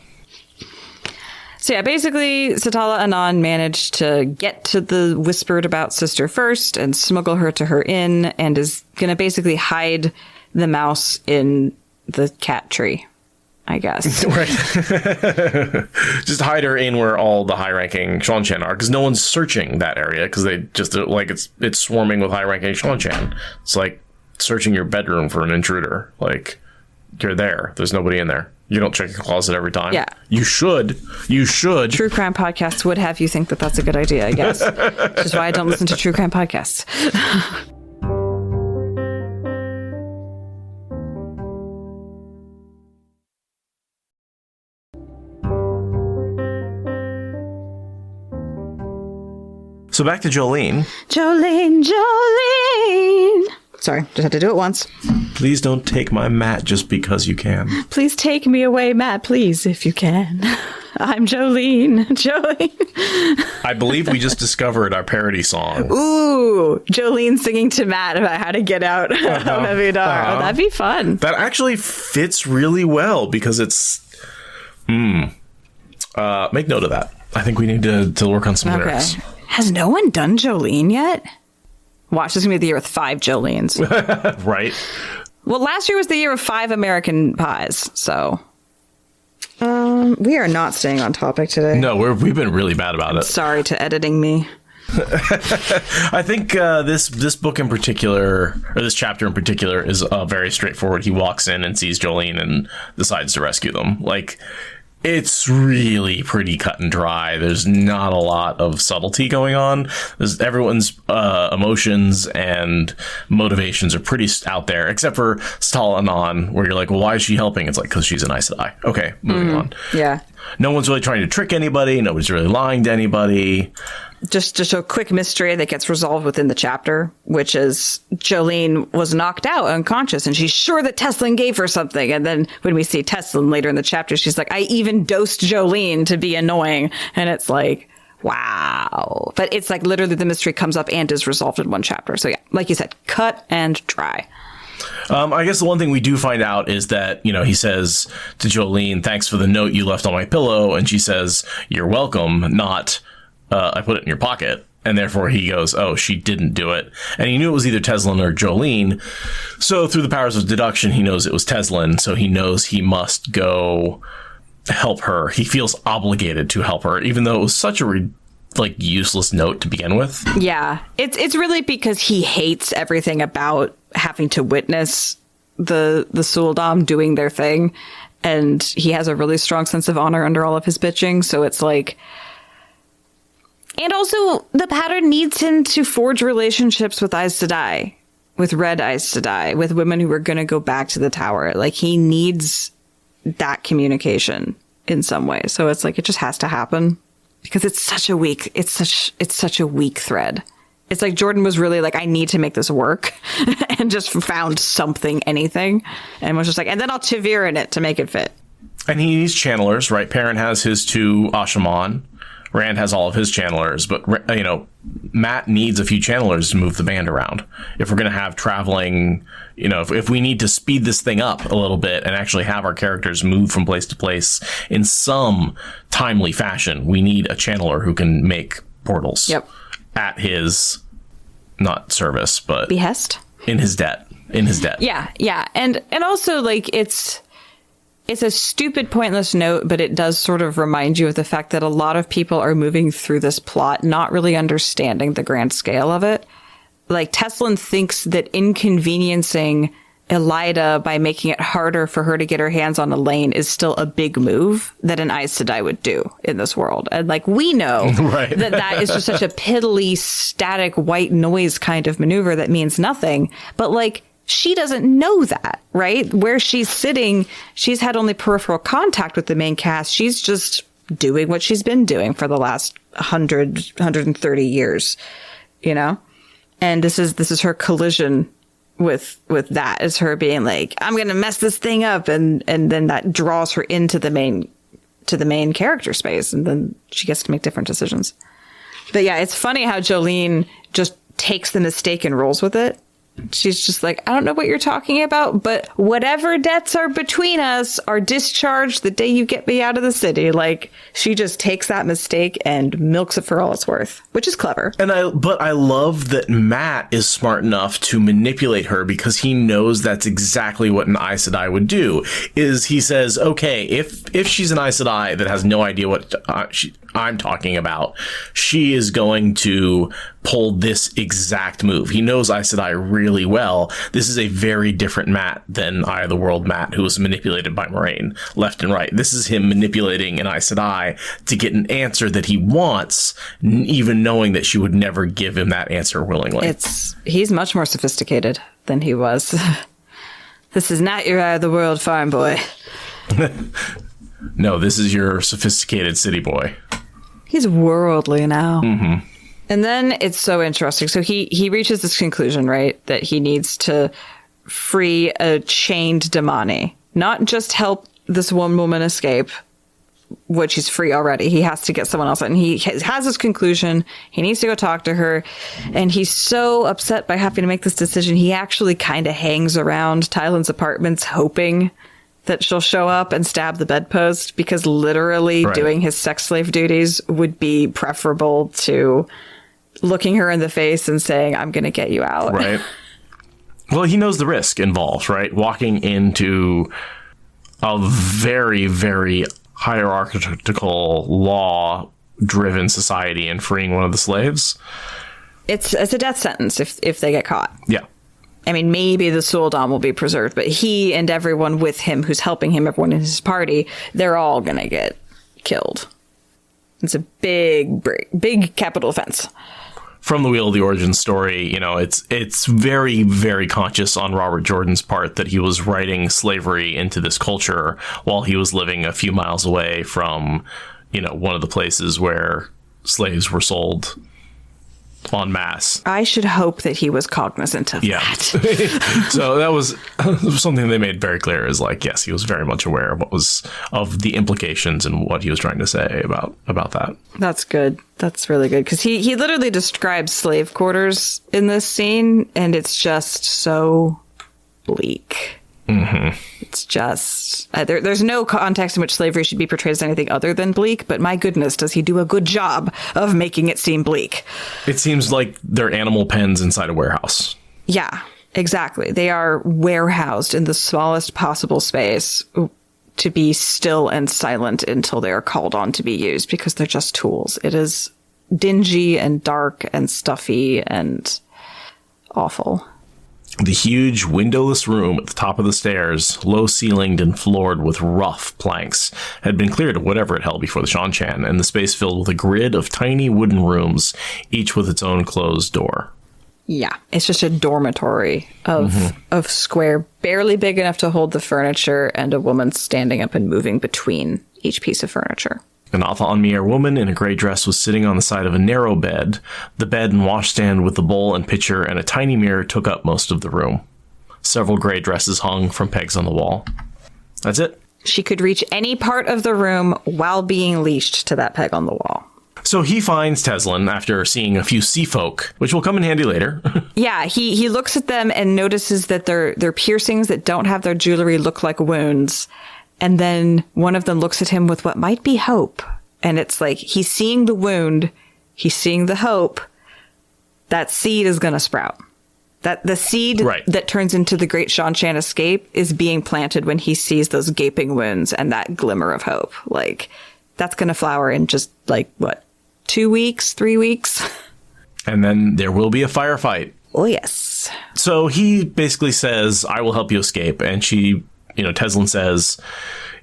So yeah, basically, Satala Anon managed to get to the whispered about sister first and smuggle her to her inn and is going to basically hide the mouse in the cat tree, I guess.
Right. Just hide her in where all the high-ranking Seanchan are, because no one's searching that area, because they just, like, it's swarming with high-ranking Seanchan. It's like searching your bedroom for an intruder. Like, you're there. There's nobody in there. You don't check the closet every time.
Yeah.
You should. True
crime podcasts would have you think that that's a good idea, yes. Which is why I don't listen to true crime podcasts.
So back to Jolene.
Jolene. Sorry, just had to do it once.
Please don't take my Matt just because you can.
Please take me away, Matt, please, if you can. I'm Jolene.
I believe we just discovered our parody song.
Ooh, Jolene singing to Matt about how to get out of Ebou Dar. Oh, that'd be fun.
That actually fits really well because it's... make note of that. I think we need to work on some lyrics.
Has no one done Jolene yet? Watch, this is going to be the year with 5 Jolenes.
Right.
Well, last year was the year of 5 American Pies, so... we are not staying on topic today.
No, we've been really bad about it.
Sorry to editing me.
I think this book in particular, or this chapter in particular, is very straightforward. He walks in and sees Jolene and decides to rescue them. Like, it's really pretty cut and dry. There's not a lot of subtlety going on. Everyone's emotions and motivations are pretty out there, except for Satala Anon, where you're like, well, why is she helping? It's like, because she's an Aes Sedai. Okay, moving on.
Yeah.
No one's really trying to trick anybody. Nobody's really lying to anybody.
Just a quick mystery that gets resolved within the chapter, which is Jolene was knocked out unconscious and she's sure that Teslin gave her something. And then when we see Teslin later in the chapter, she's like, I even dosed Jolene to be annoying. And it's like, wow. But it's like literally the mystery comes up and is resolved in one chapter. So yeah, like you said, cut and dry.
I guess the one thing we do find out is that, he says to Jolene, thanks for the note you left on my pillow. And she says, you're welcome, not... I put it in your pocket. And therefore he goes, oh, she didn't do it. And he knew it was either Teslin or Jolene. So through the powers of deduction, he knows it was Teslin. So he knows he must go help her. He feels obligated to help her, even though it was such a useless note to begin with.
Yeah, it's really because he hates everything about having to witness the Suldam doing their thing. And he has a really strong sense of honor under all of his bitching. So it's like... And also, the pattern needs him to forge relationships with Aes Sedai, with Red Aes Sedai, with women who are going to go back to the tower. Like, he needs that communication in some way. So it's like, it just has to happen because it's such a weak thread It's like Jordan was really like, I need to make this work and just found something, anything. And was just like, and then I'll Tavir in it to make it fit.
And he needs channelers, right? Perrin has his 2 Ashaman. Rand has all of his channelers, but, Matt needs a few channelers to move the band around. If we're going to have traveling, if we need to speed this thing up a little bit and actually have our characters move from place to place in some timely fashion, we need a channeler who can make portals.
Yep.
At his, not service, but
behest,
in his debt.
Yeah. And also, like, it's a stupid, pointless note, but it does sort of remind you of the fact that a lot of people are moving through this plot not really understanding the grand scale of it. Like, Teslin thinks that inconveniencing Elida by making it harder for her to get her hands on Elaine is still a big move that an Aes Sedai would do in this world. And, like, we know
right.
that is just such a piddly, static, white noise kind of maneuver that means nothing. But, like, she doesn't know that, right? Where she's sitting, she's had only peripheral contact with the main cast. She's just doing what she's been doing for the last 130 years, And this is her collision with that, is her being like, I'm going to mess this thing up. And then that draws her into the main character space. And then she gets to make different decisions. But yeah, it's funny how Jolene just takes the mistake and rolls with it. She's just like, I don't know what you're talking about, but whatever debts are between us are discharged the day you get me out of the city. Like, she just takes that mistake and milks it for all it's worth, which is clever.
But I love that Matt is smart enough to manipulate her, because he knows that's exactly what an Aes Sedai would do. Is he says, okay, if she's an Aes Sedai that has no idea what I'm talking about, she is going to pull this exact move. He knows Aes Sedai really well. This is a very different Matt than Eye of the World Matt, who was manipulated by Moraine left and right. This is him manipulating an Aes Sedai to get an answer that he wants, even knowing that she would never give him that answer willingly.
He's much more sophisticated than he was. This is not your Eye of the World farm boy.
No, this is your sophisticated city boy.
He's worldly now.
Mm-hmm.
And then it's so interesting. So he reaches this conclusion, right, that he needs to free a chained Damani, not just help this one woman escape, which he's free already. He has to get someone else. And he has this conclusion. He needs to go talk to her. And he's so upset by having to make this decision. He actually kind of hangs around Tylan's apartments hoping that she'll show up and stab the bedpost, because literally doing his sex slave duties would be preferable to looking her in the face and saying, I'm going to get you out.
Right. Well, he knows the risk involved, right? Walking into a very, very hierarchical, law-driven society and freeing one of the slaves.
It's a death sentence if they get caught.
Yeah.
I mean, maybe the Sul'dam will be preserved, but he and everyone with him who's helping him, everyone in his party, they're all going to get killed. It's a big capital offense.
From the Wheel of the Origin story, it's very, very conscious on Robert Jordan's part that he was writing slavery into this culture while he was living a few miles away from, one of the places where slaves were sold en masse.
I should hope that he was cognizant of that.
So that was something they made very clear, is like, yes, he was very much aware of the implications and what he was trying to say about that. That's
good. That's really good, because he literally describes slave quarters in this scene, and it's just so bleak.
Mm-hmm.
It's just there's no context in which slavery should be portrayed as anything other than bleak, but my goodness, does he do a good job of making it seem bleak.
It seems like they're animal pens inside a warehouse.
Yeah, exactly. They are warehoused in the smallest possible space to be still and silent until they are called on to be used, because they're just tools. It is dingy and dark and stuffy and awful.
The huge windowless room at the top of the stairs, low-ceilinged and floored with rough planks, had been cleared of whatever it held before the Shan-Chan, and the space filled with a grid of tiny wooden rooms, each with its own closed door.
Yeah, it's just a dormitory of square, barely big enough to hold the furniture, and a woman standing up and moving between each piece of furniture.
An Atha'anmir woman in a gray dress was sitting on the side of a narrow bed. The bed and washstand with the bowl and pitcher and a tiny mirror took up most of the room. Several gray dresses hung from pegs on the wall. That's it.
She could reach any part of the room while being leashed to that peg on the wall.
So he finds Teslin after seeing a few sea folk, which will come in handy later.
Yeah, he looks at them and notices that their piercings that don't have their jewelry look like wounds. And then one of them looks at him with what might be hope. And it's like, he's seeing the wound. He's seeing the hope. That seed is going to sprout. That the seed that turns into the great Shan-Shan escape is being planted when he sees those gaping wounds and that glimmer of hope. Like, that's going to flower in just, like, what, 2 weeks, 3 weeks?
And then there will be a firefight.
Oh, yes.
So he basically says, I will help you escape. And she, Teslin says,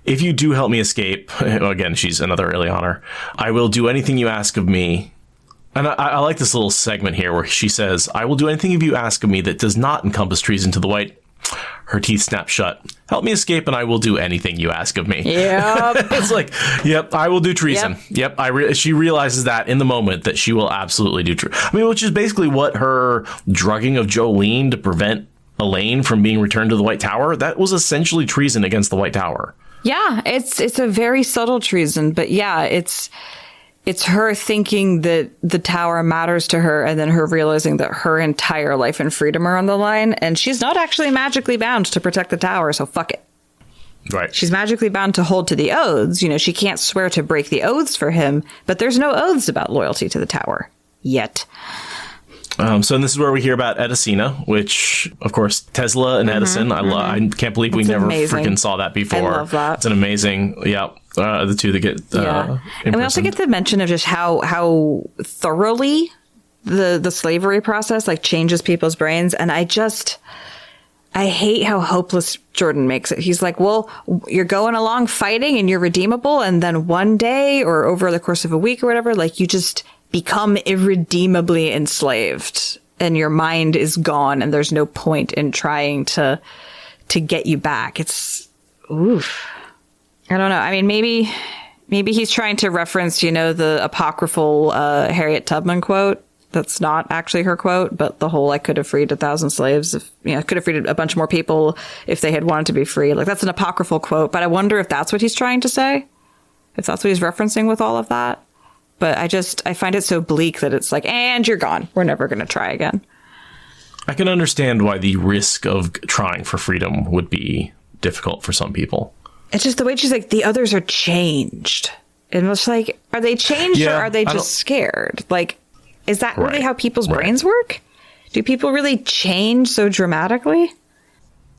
if you do help me escape, again, she's another Ileaner, I will do anything you ask of me. And I like this little segment here where she says, I will do anything if you ask of me that does not encompass treason to the white. Her teeth snap shut. Help me escape and I will do anything you ask of me.
Yep.
It's like, yep, I will do treason. Yep. She realizes that in the moment that she will absolutely do treason. I mean, which is basically what her drugging of Jolene to prevent Elaine from being returned to the White Tower, that was essentially treason against the White Tower.
Yeah, it's a very subtle treason, but yeah, it's her thinking that the tower matters to her and then her realizing that her entire life and freedom are on the line. And she's not actually magically bound to protect the tower, so fuck it.
Right.
She's magically bound to hold to the oaths. She can't swear to break the oaths for him, but there's no oaths about loyalty to the tower yet.
So this is where we hear about Edicina, which, of course, Tesla and Edison. I can't believe we never freaking saw that before.
I love that.
It's an amazing, the two that get
and we also get the mention of just how thoroughly the slavery process changes people's brains. And I hate how hopeless Jordan makes it. He's like, well, you're going along fighting and you're redeemable. And then one day or over the course of a week or whatever, you just become irredeemably enslaved and your mind is gone and there's no point in trying to get you back. It's, oof. I don't know. I mean, maybe he's trying to reference, the apocryphal Harriet Tubman quote. That's not actually her quote, but the whole, I could have freed 1,000 slaves if, could have freed a bunch more people if they had wanted to be free. That's an apocryphal quote, but I wonder if that's what he's trying to say, if that's what he's referencing with all of that. But I find it so bleak that it's like, and you're gone. We're never going to try again.
I can understand why the risk of trying for freedom would be difficult for some people.
It's just the way she's like, the others are changed. And it's like, are they changed or are they just scared? Is that really how people's brains work? Do people really change so dramatically?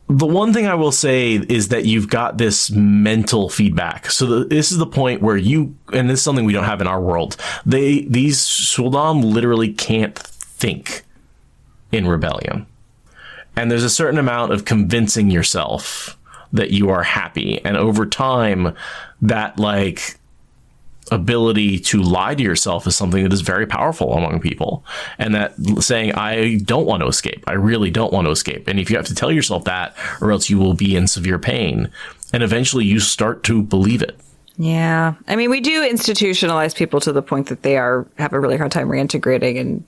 The one thing I will say is that you've got this mental feedback. So this is the point where and this is something we don't have in our world. These Sul'dam literally can't think in rebellion. And there's a certain amount of convincing yourself that you are happy. And over time, that ability to lie to yourself is something that is very powerful among people. And that saying, I don't want to escape. I really don't want to escape. And if you have to tell yourself that, or else you will be in severe pain. And eventually you start to believe it.
Yeah. I mean, we do institutionalize people to the point that they have a really hard time reintegrating. And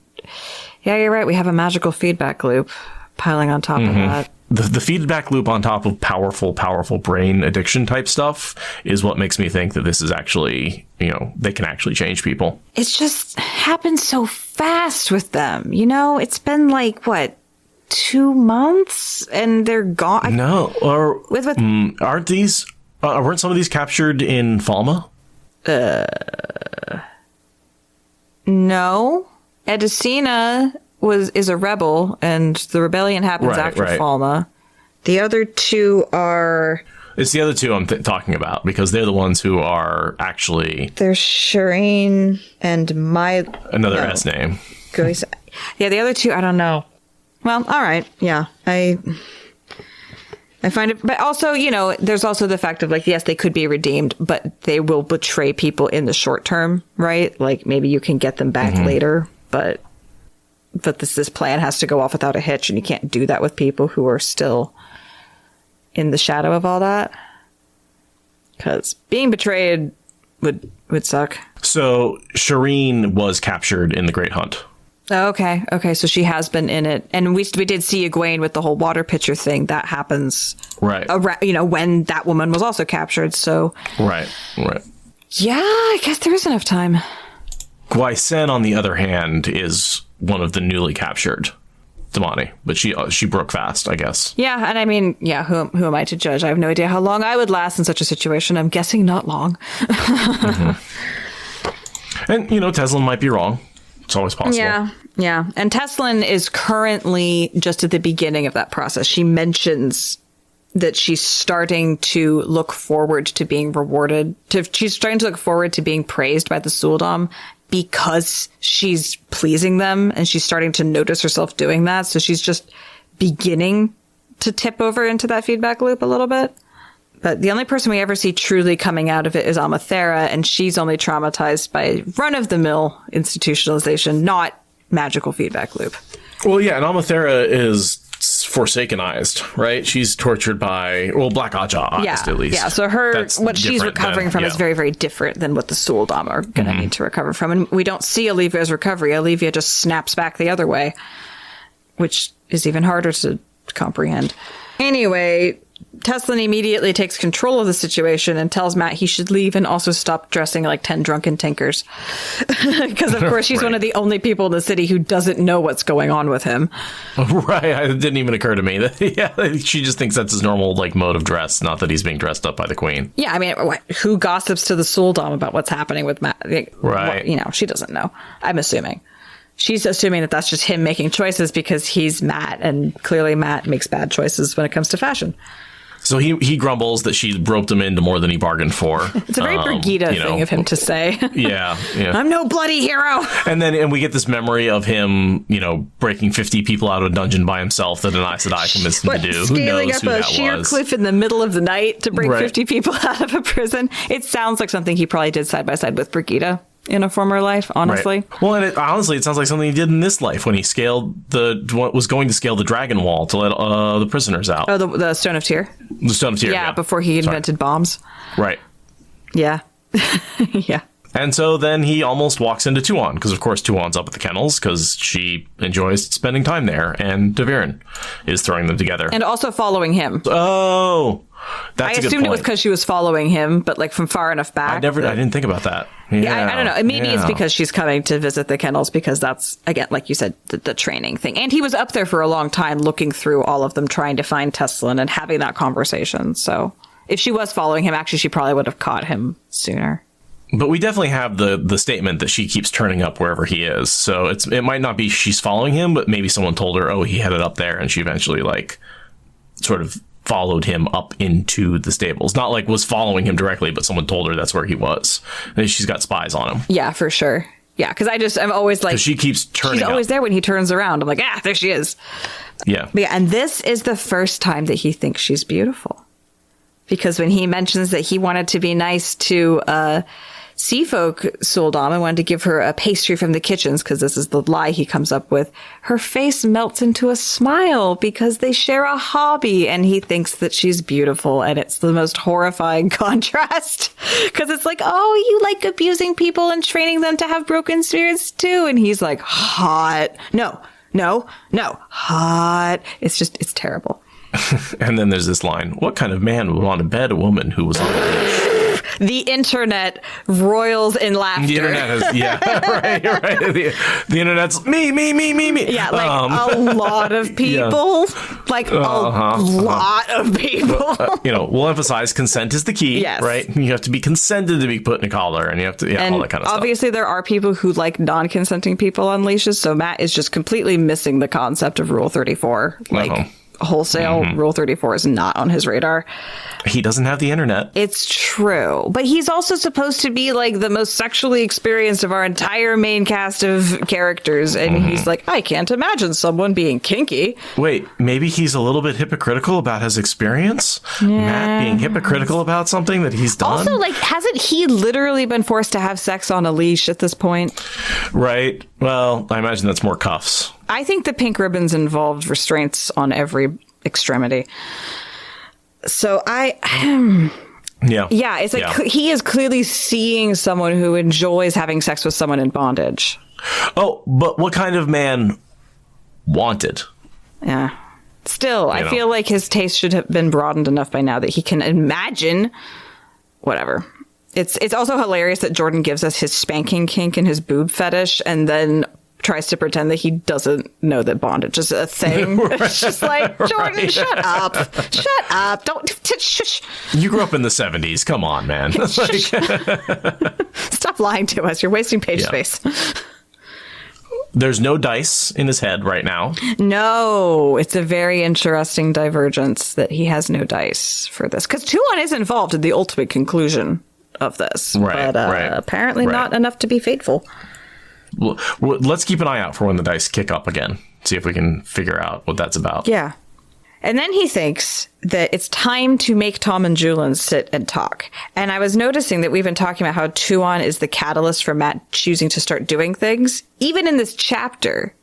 yeah, you're right. We have a magical feedback loop piling on top of that.
The feedback loop on top of powerful brain addiction type stuff is what makes me think that this is actually, they can actually change people.
It's just happened so fast with them. It's been 2 months and they're gone.
No, or aren't these, weren't some of these captured in Falma?
No. Edicina is a rebel, and the rebellion happens after Falma. The other two are...
It's the other two I'm talking about, because they're the ones who are actually...
They're Shireen and
Another S name.
Yeah, the other two, I don't know. Well, all right. Yeah, I find it... But also, there's also the fact of, yes, they could be redeemed, but they will betray people in the short term, right? Maybe you can get them back later, but this plan has to go off without a hitch, and you can't do that with people who are still in the shadow of all that. Because being betrayed would suck.
So Shireen was captured in the Great Hunt.
Oh, okay. So she has been in it, and we did see Egwene with the whole water pitcher thing. That happens,
right?
When that woman was also captured. So,
right.
Yeah, I guess there is enough time.
Gwysen, on the other hand, is one of the newly captured Damani, but she broke fast, I guess.
Yeah, and I mean, who am I to judge? I have no idea how long I would last in such a situation. I'm guessing not long.
And Teslin might be wrong. It's always possible.
Yeah. And Teslin is currently just at the beginning of that process. She mentions that she's starting to look forward to being rewarded. She's starting to look forward to being praised by the Suldam because she's pleasing them, and she's starting to notice herself doing that. So she's just beginning to tip over into that feedback loop a little bit. But the only person we ever see truly coming out of it is Amathera, and she's only traumatized by run-of-the-mill institutionalization, not magical feedback loop.
Well, yeah, and Amathera is Forsakenized, right? She's tortured by, Black Aja, at least.
Yeah, so what she's recovering from is very, very different than what the Suldam are going to need to recover from. And we don't see Olivia's recovery. Olivia just snaps back the other way, which is even harder to comprehend. Anyway, Teslin immediately takes control of the situation and tells Matt he should leave and also stop dressing like 10 drunken tinkers. Because, of course, she's one of the only people in the city who doesn't know what's going on with him.
Right. It didn't even occur to me that, she just thinks that's his normal, mode of dress, not that he's being dressed up by the queen.
Yeah, I mean, who gossips to the Suldam about what's happening with Matt?
Right.
She doesn't know. I'm assuming. She's assuming that that's just him making choices because he's Matt, and clearly Matt makes bad choices when it comes to fashion.
So he grumbles that she roped him into more than he bargained for.
It's a very Brigida thing of him to say.
Yeah.
I'm no bloody hero.
And we get this memory of him, breaking 50 people out of a dungeon by himself that an Aes Sedai convinced him to do.
Scaling up a sheer cliff in the middle of the night to break 50 people out of a prison. It sounds like something he probably did side by side with Brigida in a former life, honestly.
Right. Well, and honestly, it sounds like something he did in this life when he was going to scale the dragon wall to let the prisoners out.
Oh, the Stone of Tyr?
The Stone of Tyr,
yeah. Before he invented bombs.
Right.
Yeah. Yeah.
And so then he almost walks into Tuon, because of course Tuon's up at the kennels, because she enjoys spending time there, and Devirin is throwing them together.
And also following him.
Oh, that's a good point.
I assumed it was because she was following him, but from far enough back.
I didn't think about that.
Yeah, I don't know. Maybe it's because she's coming to visit the kennels, because that's, again, like you said, the training thing. And he was up there for a long time looking through all of them, trying to find Teslin and having that conversation. So if she was following him, actually, she probably would have caught him sooner.
But we definitely have the statement that she keeps turning up wherever he is. So it might not be she's following him, but maybe someone told her, he headed up there, and she eventually sort of followed him up into the stables. Not was following him directly, but someone told her that's where he was. And she's got spies on him.
Yeah, for sure. Yeah, because I'm always like...
she keeps turning
She's always
up
there when he turns around. I'm like, there she is.
Yeah.
But and this is the first time that he thinks she's beautiful. Because when he mentions that he wanted to be nice to Seafolk Suldam and wanted to give her a pastry from the kitchens, because this is the lie he comes up with, her face melts into a smile because they share a hobby, and he thinks that she's beautiful, and it's the most horrifying contrast, because it's like, you like abusing people and training them to have broken spirits too, and he's like, hot. No, hot. It's terrible.
And then there's this line: what kind of man would want to bed a woman who was on a leash?
The internet roils in laughter.
The internet is, right. The internet's me.
Yeah, a lot of people. A lot of people.
We'll emphasize consent is the key,
yes.
Right? You have to be consented to be put in a collar, and you have to, all that kind of stuff.
Obviously, there are people who like non-consenting people on leashes, so Matt is just completely missing the concept of Rule 34. Wholesale Rule 34 is not on his radar.
He doesn't have the internet.
It's true. But he's also supposed to be the most sexually experienced of our entire main cast of characters. And he's like, I can't imagine someone being kinky.
Wait, maybe he's a little bit hypocritical about his experience? Yeah. Matt being hypocritical about something that he's done?
Also, hasn't he literally been forced to have sex on a leash at this point?
Right. Well, I imagine that's more cuffs.
I think the pink ribbons involved restraints on every extremity. So Yeah, it's like he is clearly seeing someone who enjoys having sex with someone in bondage.
Oh, but what kind of man wanted?
Yeah. Still, I feel like his taste should have been broadened enough by now that he can imagine whatever. It's also hilarious that Jordan gives us his spanking kink and his boob fetish and then tries to pretend that he doesn't know that bondage is a thing. Right. It's just like, Jordan, shut up. Don't shush.
You grew up in the 70s. Come on, man.
Stop lying to us. You're wasting page space.
There's no dice in his head right now.
No, it's a very interesting divergence that he has no dice for this. Because Tuon is involved in the ultimate conclusion of this.
Right,
but apparently not enough to be fateful.
Well, let's keep an eye out for when the dice kick up again. See if we can figure out what that's about.
Yeah. And then he thinks that it's time to make Tom and Julian sit and talk. And I was noticing that we've been talking about how Tuon is the catalyst for Matt choosing to start doing things. Even in this chapter,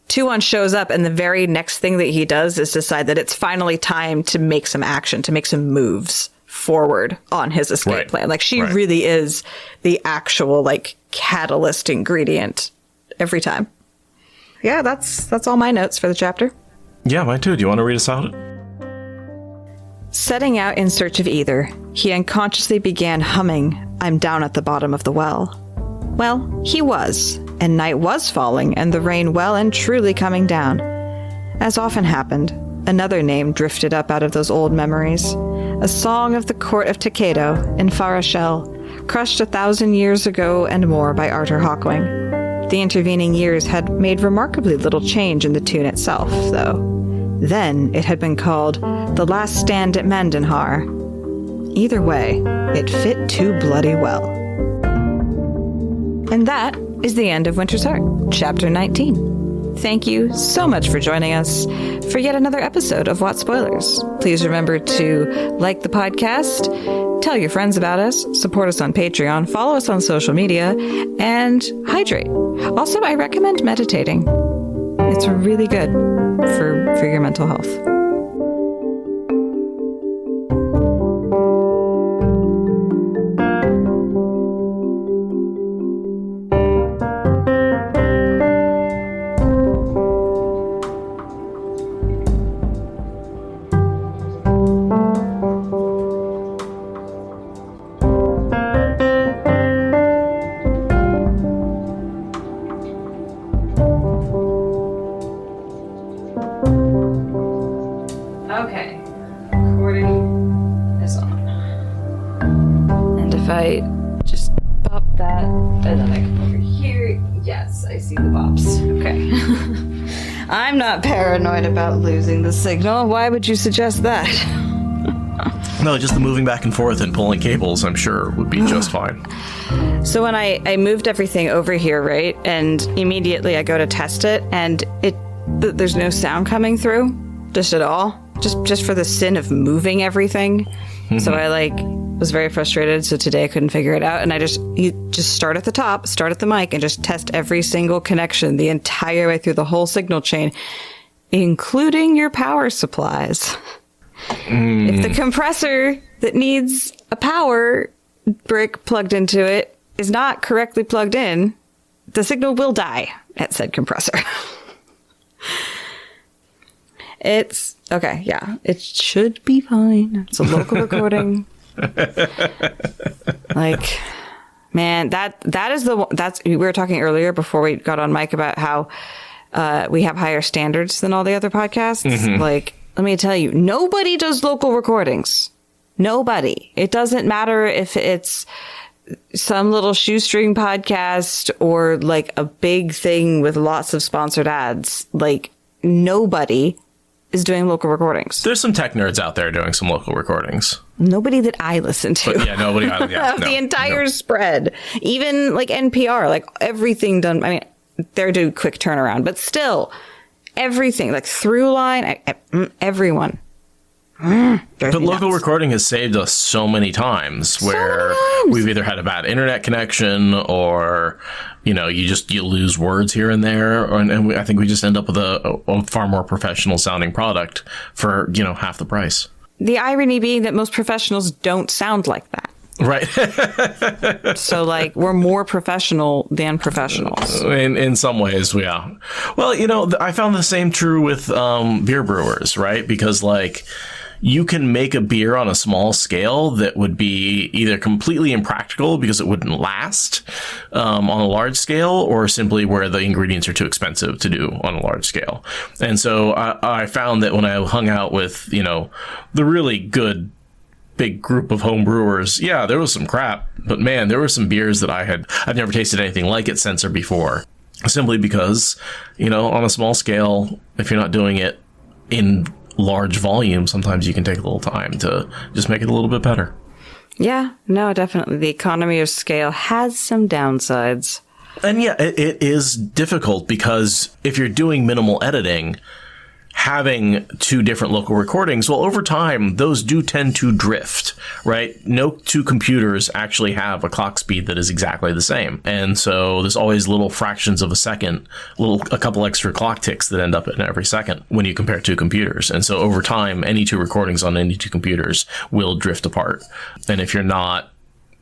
Tuon shows up and the very next thing that he does is decide that it's finally time to make some action, to make some moves forward on his escape plan. Like she really is the actual like catalyst ingredient every time. Yeah, that's all my notes for the chapter.
Yeah, mine too. Do you want to read us out?
Setting out in search of either, he unconsciously began humming, "I'm down at the bottom of the well." Well, he was, and night was falling, and the rain well and truly coming down. As often happened, another name drifted up out of those old memories. A song of the court of Takeda in Farashel, crushed 1,000 years ago and more by Arthur Hawkwing. The intervening years had made remarkably little change in the tune itself, though. Then it had been called The Last Stand at Mandenhar. Either way, it fit too bloody well. And that is the end of Winter's Heart, Chapter 19. Thank you so much for joining us for yet another episode of What Spoilers. Please remember to like the podcast, tell your friends about us, support us on Patreon, follow us on social media, and hydrate. Also, I recommend meditating. It's really good for your mental health. Okay, recording is on. And if I just pop that, and then I come over here, yes, I see the bops. Okay. I'm not paranoid about losing the signal. Why would you suggest that?
No, just the moving back and forth and pulling cables, I'm sure, would be just fine.
So when I moved everything over here, right, and immediately I go to test it, and there's no sound coming through, just at all. Just for the sin of moving everything. Mm-hmm. So I was very frustrated. So today I couldn't figure it out. And you just start at the top, start at the mic and just test every single connection the entire way through the whole signal chain, including your power supplies. If the compressor that needs a power brick plugged into it is not correctly plugged in, the signal will die at said compressor. It's okay. Yeah, it should be fine. It's a local recording. Man, that is we were talking earlier before we got on mic about how we have higher standards than all the other podcasts. Mm-hmm. Let me tell you, nobody does local recordings. Nobody. It doesn't matter if it's some little shoestring podcast or a big thing with lots of sponsored ads. Nobody is doing local recordings.
There's some tech nerds out there doing some local recordings.
Nobody that I listen to.
But yeah, nobody.
The entire spread. Even NPR, everything done. I mean, they're doing quick turnaround, but still, everything, Throughline, everyone.
But local recording has saved us so many times where we've either had a bad internet connection or, you lose words here and there. And I think we just end up with a far more professional sounding product for, half the price.
The irony being that most professionals don't sound like that.
Right.
So, like, we're more professional than professionals.
In some ways, yeah. Well, I found the same true with beer brewers, right? Because, like, you can make a beer on a small scale that would be either completely impractical because it wouldn't last on a large scale, or simply where the ingredients are too expensive to do on a large scale. And so I found that when I hung out with, the really good big group of home brewers, yeah, there was some crap, but man, there were some beers that I've never tasted anything like it since or before, simply because, on a small scale, if you're not doing it in large volume, sometimes you can take a little time to just make it a little bit better.
Yeah, no, definitely. The economy of scale has some downsides.
And yeah, it is difficult because if you're doing minimal editing, having two different local recordings, well, over time, those do tend to drift, right? No two computers actually have a clock speed that is exactly the same. And so there's always little fractions of a second, a couple extra clock ticks that end up in every second when you compare two computers. And so over time, any two recordings on any two computers will drift apart. And if you're not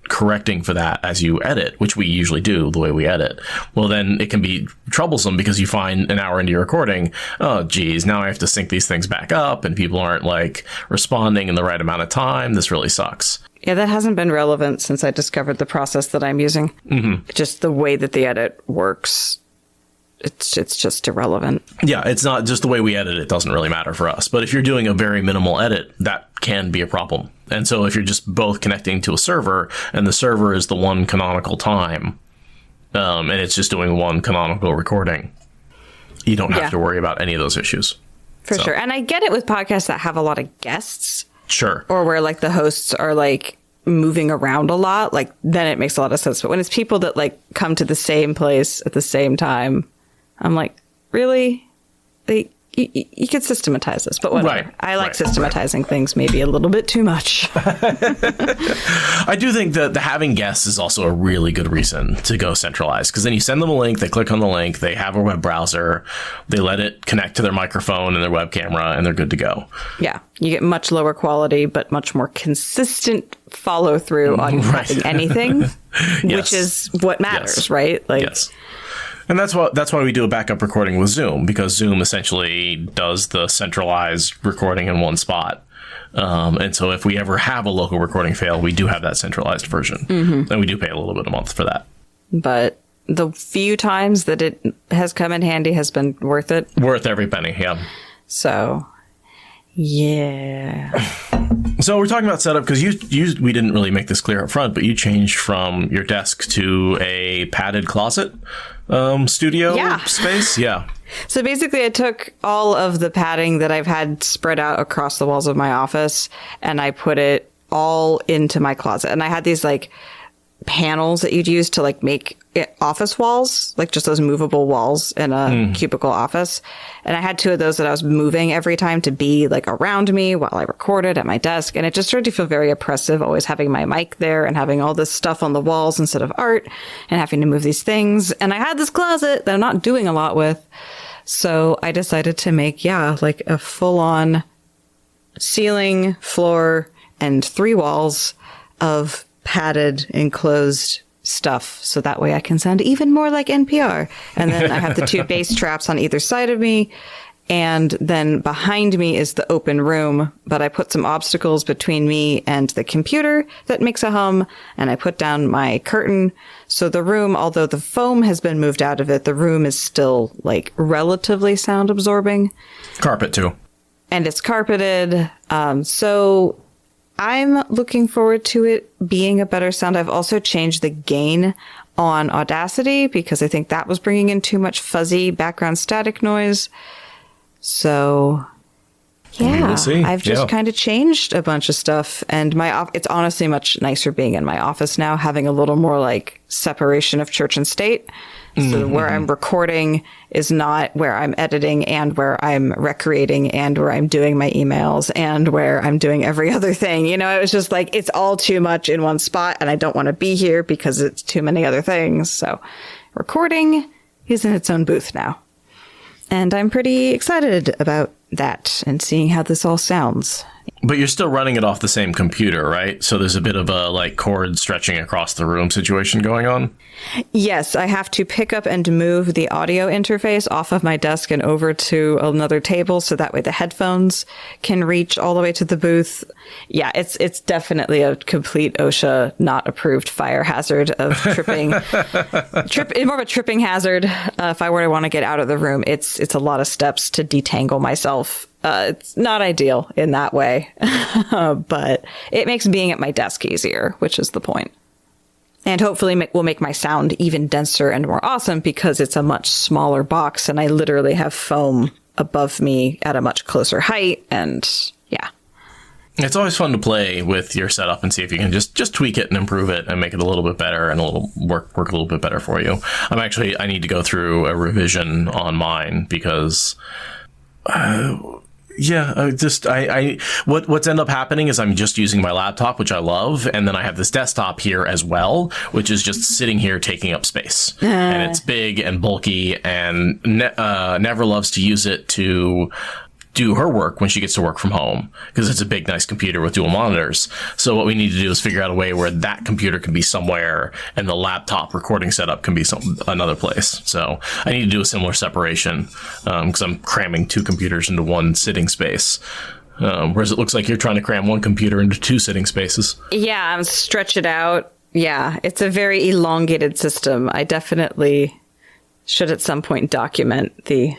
correcting for that as you edit, which we usually do the way we edit, well, then it can be troublesome because you find an hour into your recording, oh geez, now I have to sync these things back up and people aren't like responding in the right amount of time. This really sucks.
Yeah, that hasn't been relevant since I discovered the process that I'm using. Mm-hmm. Just the way that the edit works. It's just irrelevant. Yeah,
it's not just the way we edit. It doesn't really matter for us. But if you're doing a very minimal edit, that can be a problem. And so if you're just both connecting to a server and the server is the one canonical time, and it's just doing one canonical recording, you don't have to worry about any of those issues.
For sure. And I get it with podcasts that have a lot of guests.
Sure.
Or where like the hosts are like moving around a lot, like then it makes a lot of sense. But when it's people that like come to the same place at the same time, I'm like, really? You could systematize this, but whatever.
Right,
I like systematizing things maybe a little bit too much.
I do think that the having guests is also a really good reason to go centralized, because then you send them a link, they click on the link, they have a web browser, they let it connect to their microphone and their web camera, and they're good to go.
Yeah, you get much lower quality, but much more consistent follow through on having anything, which is what matters, right? Like, yes.
And that's why we do a backup recording with Zoom, because Zoom essentially does the centralized recording in one spot. And so if we ever have a local recording fail, we do have that centralized version. Mm-hmm. And we do pay a little bit a month for that. But
the few times that it has come in handy has been worth it.
Worth every penny, yeah.
So, yeah.
So we're talking about setup because we didn't really make this clear up front, but you changed from your desk to a padded closet studio space. Yeah.
So basically I took all of the padding that I've had spread out across the walls of my office and I put it all into my closet. And I had these like panels that you'd use to like make office walls, like just those movable walls in a cubicle office. And I had two of those that I was moving every time to be like around me while I recorded at my desk. And it just started to feel very oppressive, always having my mic there and having all this stuff on the walls instead of art and having to move these things. And I had this closet that I'm not doing a lot with. So I decided to make, like a full on ceiling, floor, and 3 walls of padded, enclosed stuff. So that way I can sound even more like NPR. And then I have the 2 bass traps on either side of me. And then behind me is the open room. But I put some obstacles between me and the computer that makes a hum. And I put down my curtain. So the room, although the foam has been moved out of it, the room is still like relatively sound absorbing.
Carpet too.
And it's carpeted. So I'm looking forward to it being a better sound. I've also changed the gain on Audacity because I think that was bringing in too much fuzzy background static noise. So, yeah, I've just kind of changed a bunch of stuff. And it's honestly much nicer being in my office now, having a little more like separation of church and state. So where I'm recording is not where I'm editing and where I'm recreating and where I'm doing my emails and where I'm doing every other thing. You know, it was just like, it's all too much in one spot and I don't want to be here because it's too many other things. So recording is in its own booth now. And I'm pretty excited about that and seeing how this all sounds.
But you're still running it off the same computer, right? So there's a bit of a like cord stretching across the room situation going on.
Yes, I have to pick up and move the audio interface off of my desk and over to another table so that way the headphones can reach all the way to the booth. Yeah, it's definitely a complete OSHA not approved fire hazard of tripping. More of a tripping hazard. If I were to want to get out of the room, it's a lot of steps to detangle myself. It's not ideal in that way, but it makes being at my desk easier, which is the point. And hopefully will make my sound even denser and more awesome because it's a much smaller box and I literally have foam above me at a much closer height. And yeah.
It's always fun to play with your setup and see if you can just tweak it and improve it and make it a little bit better and work a little bit better for you. I need to go through a revision on mine because what's end up happening is I'm just using my laptop, which I love, and then I have this desktop here as well, which is just sitting here taking up space. And it's big and bulky, and Never loves to use it to do her work when she gets to work from home because it's a big, nice computer with dual monitors. So what we need to do is figure out a way where that computer can be somewhere and the laptop recording setup can be another place. So I need to do a similar separation because I'm cramming two computers into one sitting space. Whereas it looks like you're trying to cram one computer into two sitting spaces.
Yeah, I'm stretch it out. Yeah, it's a very elongated system. I definitely should at some point document the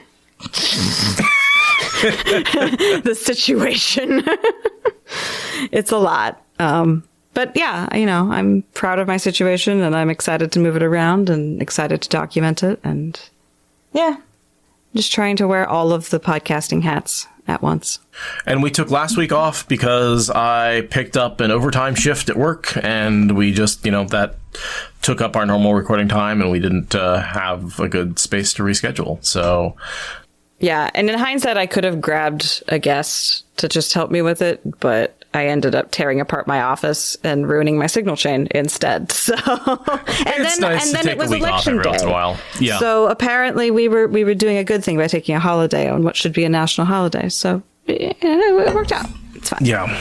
the situation. It's a lot. But yeah, I'm proud of my situation and I'm excited to move it around and excited to document it. And yeah, just trying to wear all of the podcasting hats at once.
And we took last week off because I picked up an overtime shift at work and we just, that took up our normal recording time and we didn't have a good space to reschedule. So
yeah, and in hindsight, I could have grabbed a guest to just help me with it, but I ended up tearing apart my office and ruining my signal chain instead. So,
and then it was election day. Yeah.
So apparently, we were doing a good thing by taking a holiday on what should be a national holiday. So it worked out. It's fine.
Yeah.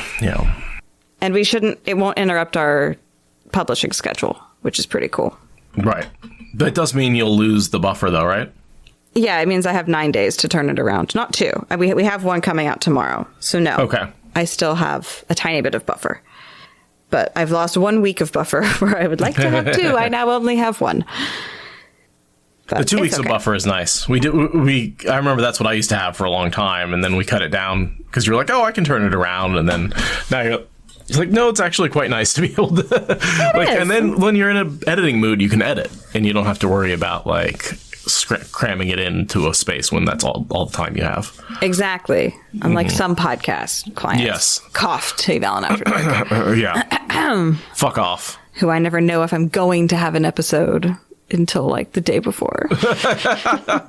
And it won't interrupt our publishing schedule, which is pretty cool.
Right. That does mean you'll lose the buffer, though, right?
Yeah, it means I have 9 days to turn it around. Not 2. We have one coming out tomorrow. So no.
Okay.
I still have a tiny bit of buffer. But I've lost 1 week of buffer where I would like to have 2. I now only have 1. But
the 2 weeks of buffer is nice. I remember that's what I used to have for a long time. And then we cut it down because you're like, oh, I can turn it around. And then now it's like, no, it's actually quite nice to be able to and then when you're in an editing mood, you can edit and you don't have to worry about cramming it into a space when that's all the time you have.
Exactly. Unlike some podcast clients.
Yes.
Cough to Val after dark.
Yeah. Fuck off.
Who I never know if I'm going to have an episode until the day before.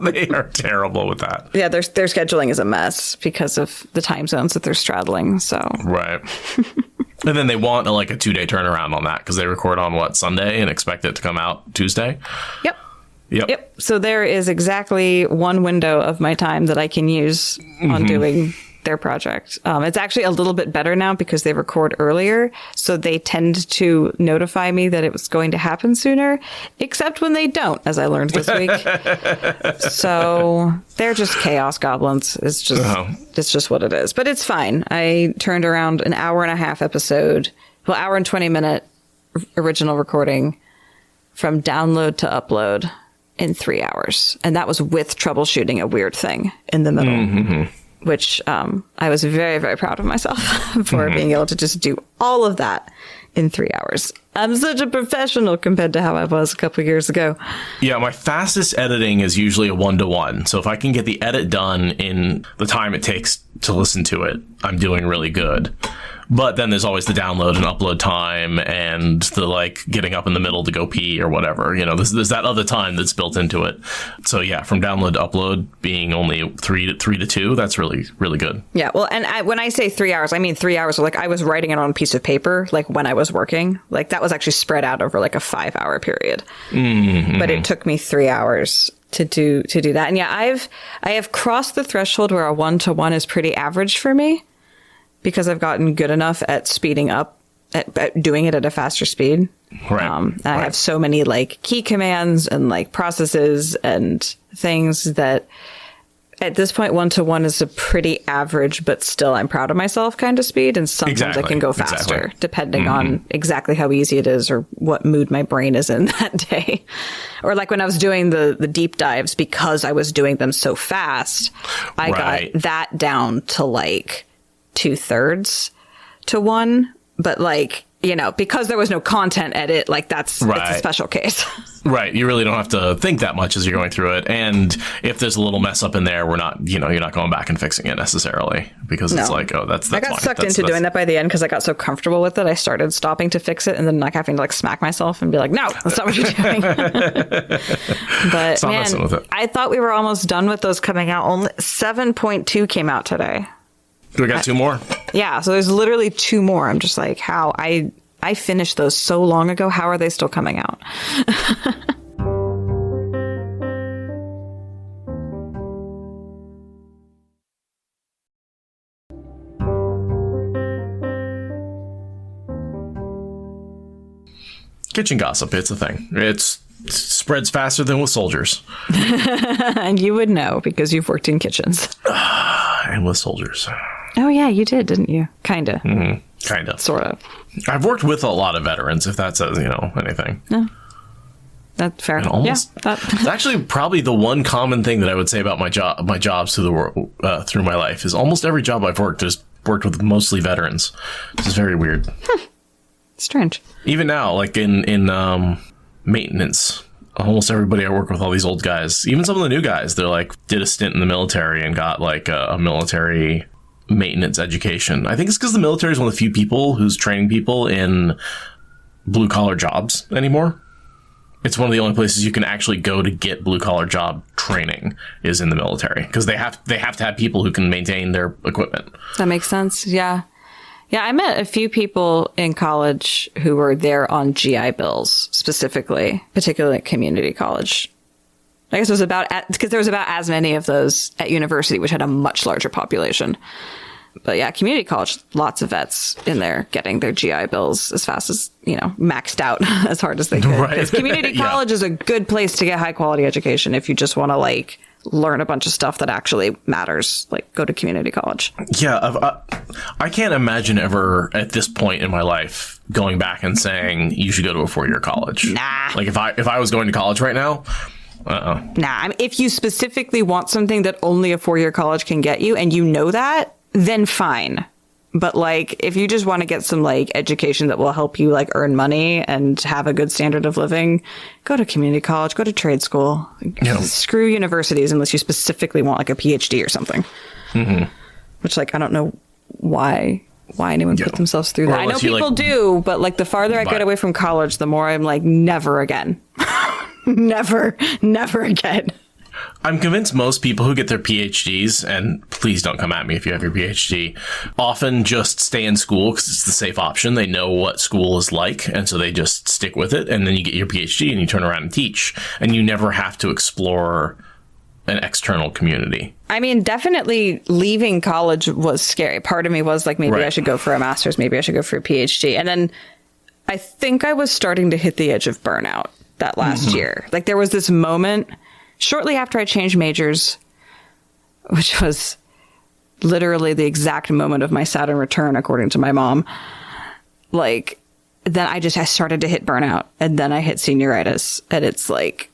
They are terrible with that.
Yeah, their scheduling is a mess because of the time zones that they're straddling. So
right. And then they want a 2-day turnaround on that because they record on Sunday and expect it to come out Tuesday. Yep.
So there is exactly one window of my time that I can use on doing their project. It's actually a little bit better now because they record earlier. So they tend to notify me that it was going to happen sooner, except when they don't, as I learned this week. So they're just chaos goblins. It's just what it is. But it's fine. I turned around an hour and a half episode, hour and 20-minute original recording from download to upload in 3 hours. And that was with troubleshooting a weird thing in the middle, which I was very, very proud of myself for being able to just do all of that in 3 hours. I'm such a professional compared to how I was a couple of years ago.
Yeah, my fastest editing is usually a 1-to-1. So if I can get the edit done in the time it takes to listen to it, I'm doing really good. But then there's always the download and upload time and the getting up in the middle to go pee or whatever. There's that other time that's built into it. So yeah, from download to upload being only 3 to 2, that's really, really good.
Yeah. Well, and when I say 3 hours, I mean 3 hours. I was writing it on a piece of paper, when I was working. That was actually spread out over a 5-hour period. But it took me 3 hours to do that. And yeah, I have crossed the threshold where a 1-to-1 is pretty average for me. because I've gotten good enough at speeding up, at doing it at a faster speed.
Right.
And I have so many like key commands and like processes and things that at this point, 1-to-1 is a pretty average, but still I'm proud of myself kind of speed. And sometimes I can go faster depending on exactly how easy it is or what mood my brain is in that day. Or like when I was doing the deep dives, because I was doing them so fast, I got that down to like 2/3 to 1. But like, you know, because there was no content edit, like it's a special case.
Right. You really don't have to think that much as you're going through it. And if there's a little mess up in there, you're not going back and fixing it necessarily, because it's like, oh, that's
I got
fine.
sucked into doing that by the end because I got so comfortable with it. I started stopping to fix it and then like having to like smack myself and be like, no, that's not what you're doing. But
Stop messing with it.
I thought we were almost done with those coming out. Only 7.2 came out today.
We got 2 more.
Yeah. So there's literally 2 more. I'm just like, how I finished those so long ago. How are they still coming out?
Kitchen gossip. It's a thing. It spreads faster than with soldiers.
And you would know because you've worked in kitchens.
And with soldiers.
Oh, yeah, you did, didn't you? Kind of.
Mm-hmm. Kind of.
Sort of.
I've worked with a lot of veterans, if that says, anything.
No. That's fair.
Almost, it's actually probably the one common thing that I would say about my jobs through my life is almost every job I've worked has worked with mostly veterans. This is very weird.
Strange.
Even now, like in maintenance, almost everybody I work with, all these old guys, even some of the new guys, they're like did a stint in the military and got like a military maintenance education. I think it's because the military is one of the few people who's training people in blue collar jobs anymore. It's one of the only places you can actually go to get blue collar job training is in the military, because they have to have people who can maintain their equipment.
That makes sense. Yeah. Yeah, I met a few people in college who were there on GI Bills specifically, particularly at community college. I guess it was because there was about as many of those at university, which had a much larger population. But yeah, community college, lots of vets in there getting their GI Bills as fast as, maxed out as hard as they could. Because community college is a good place to get high quality education if you just want to like learn a bunch of stuff that actually matters. Like go to community college.
Yeah, I can't imagine ever at this point in my life going back and saying you should go to a 4-year college.
Nah.
Like if I was going to college right now.
Nah, if you specifically want something that only a 4-year college can get you, and you know that, then fine. But like, if you just want to get some like education that will help you like earn money and have a good standard of living, go to community college, go to trade school. Screw universities unless you specifically want like a PhD or something. Mm-hmm. Which like, I don't know why anyone put themselves through that. I know people do, but like the farther I get away from college, the more I'm like, never again. Never again.
I'm convinced most people who get their PhDs, and please don't come at me if you have your PhD, often just stay in school because it's the safe option. They know what school is like, and so they just stick with it. And then you get your PhD and you turn around and teach, and you never have to explore an external community.
I mean, definitely leaving college was scary. Part of me was like, maybe I should go for a master's, maybe I should go for a PhD. And then I think I was starting to hit the edge of burnout that last year. Like there was this moment shortly after I changed majors, which was literally the exact moment of my Saturn return, according to my mom. Like, then I started to hit burnout, and then I hit senioritis. And it's like,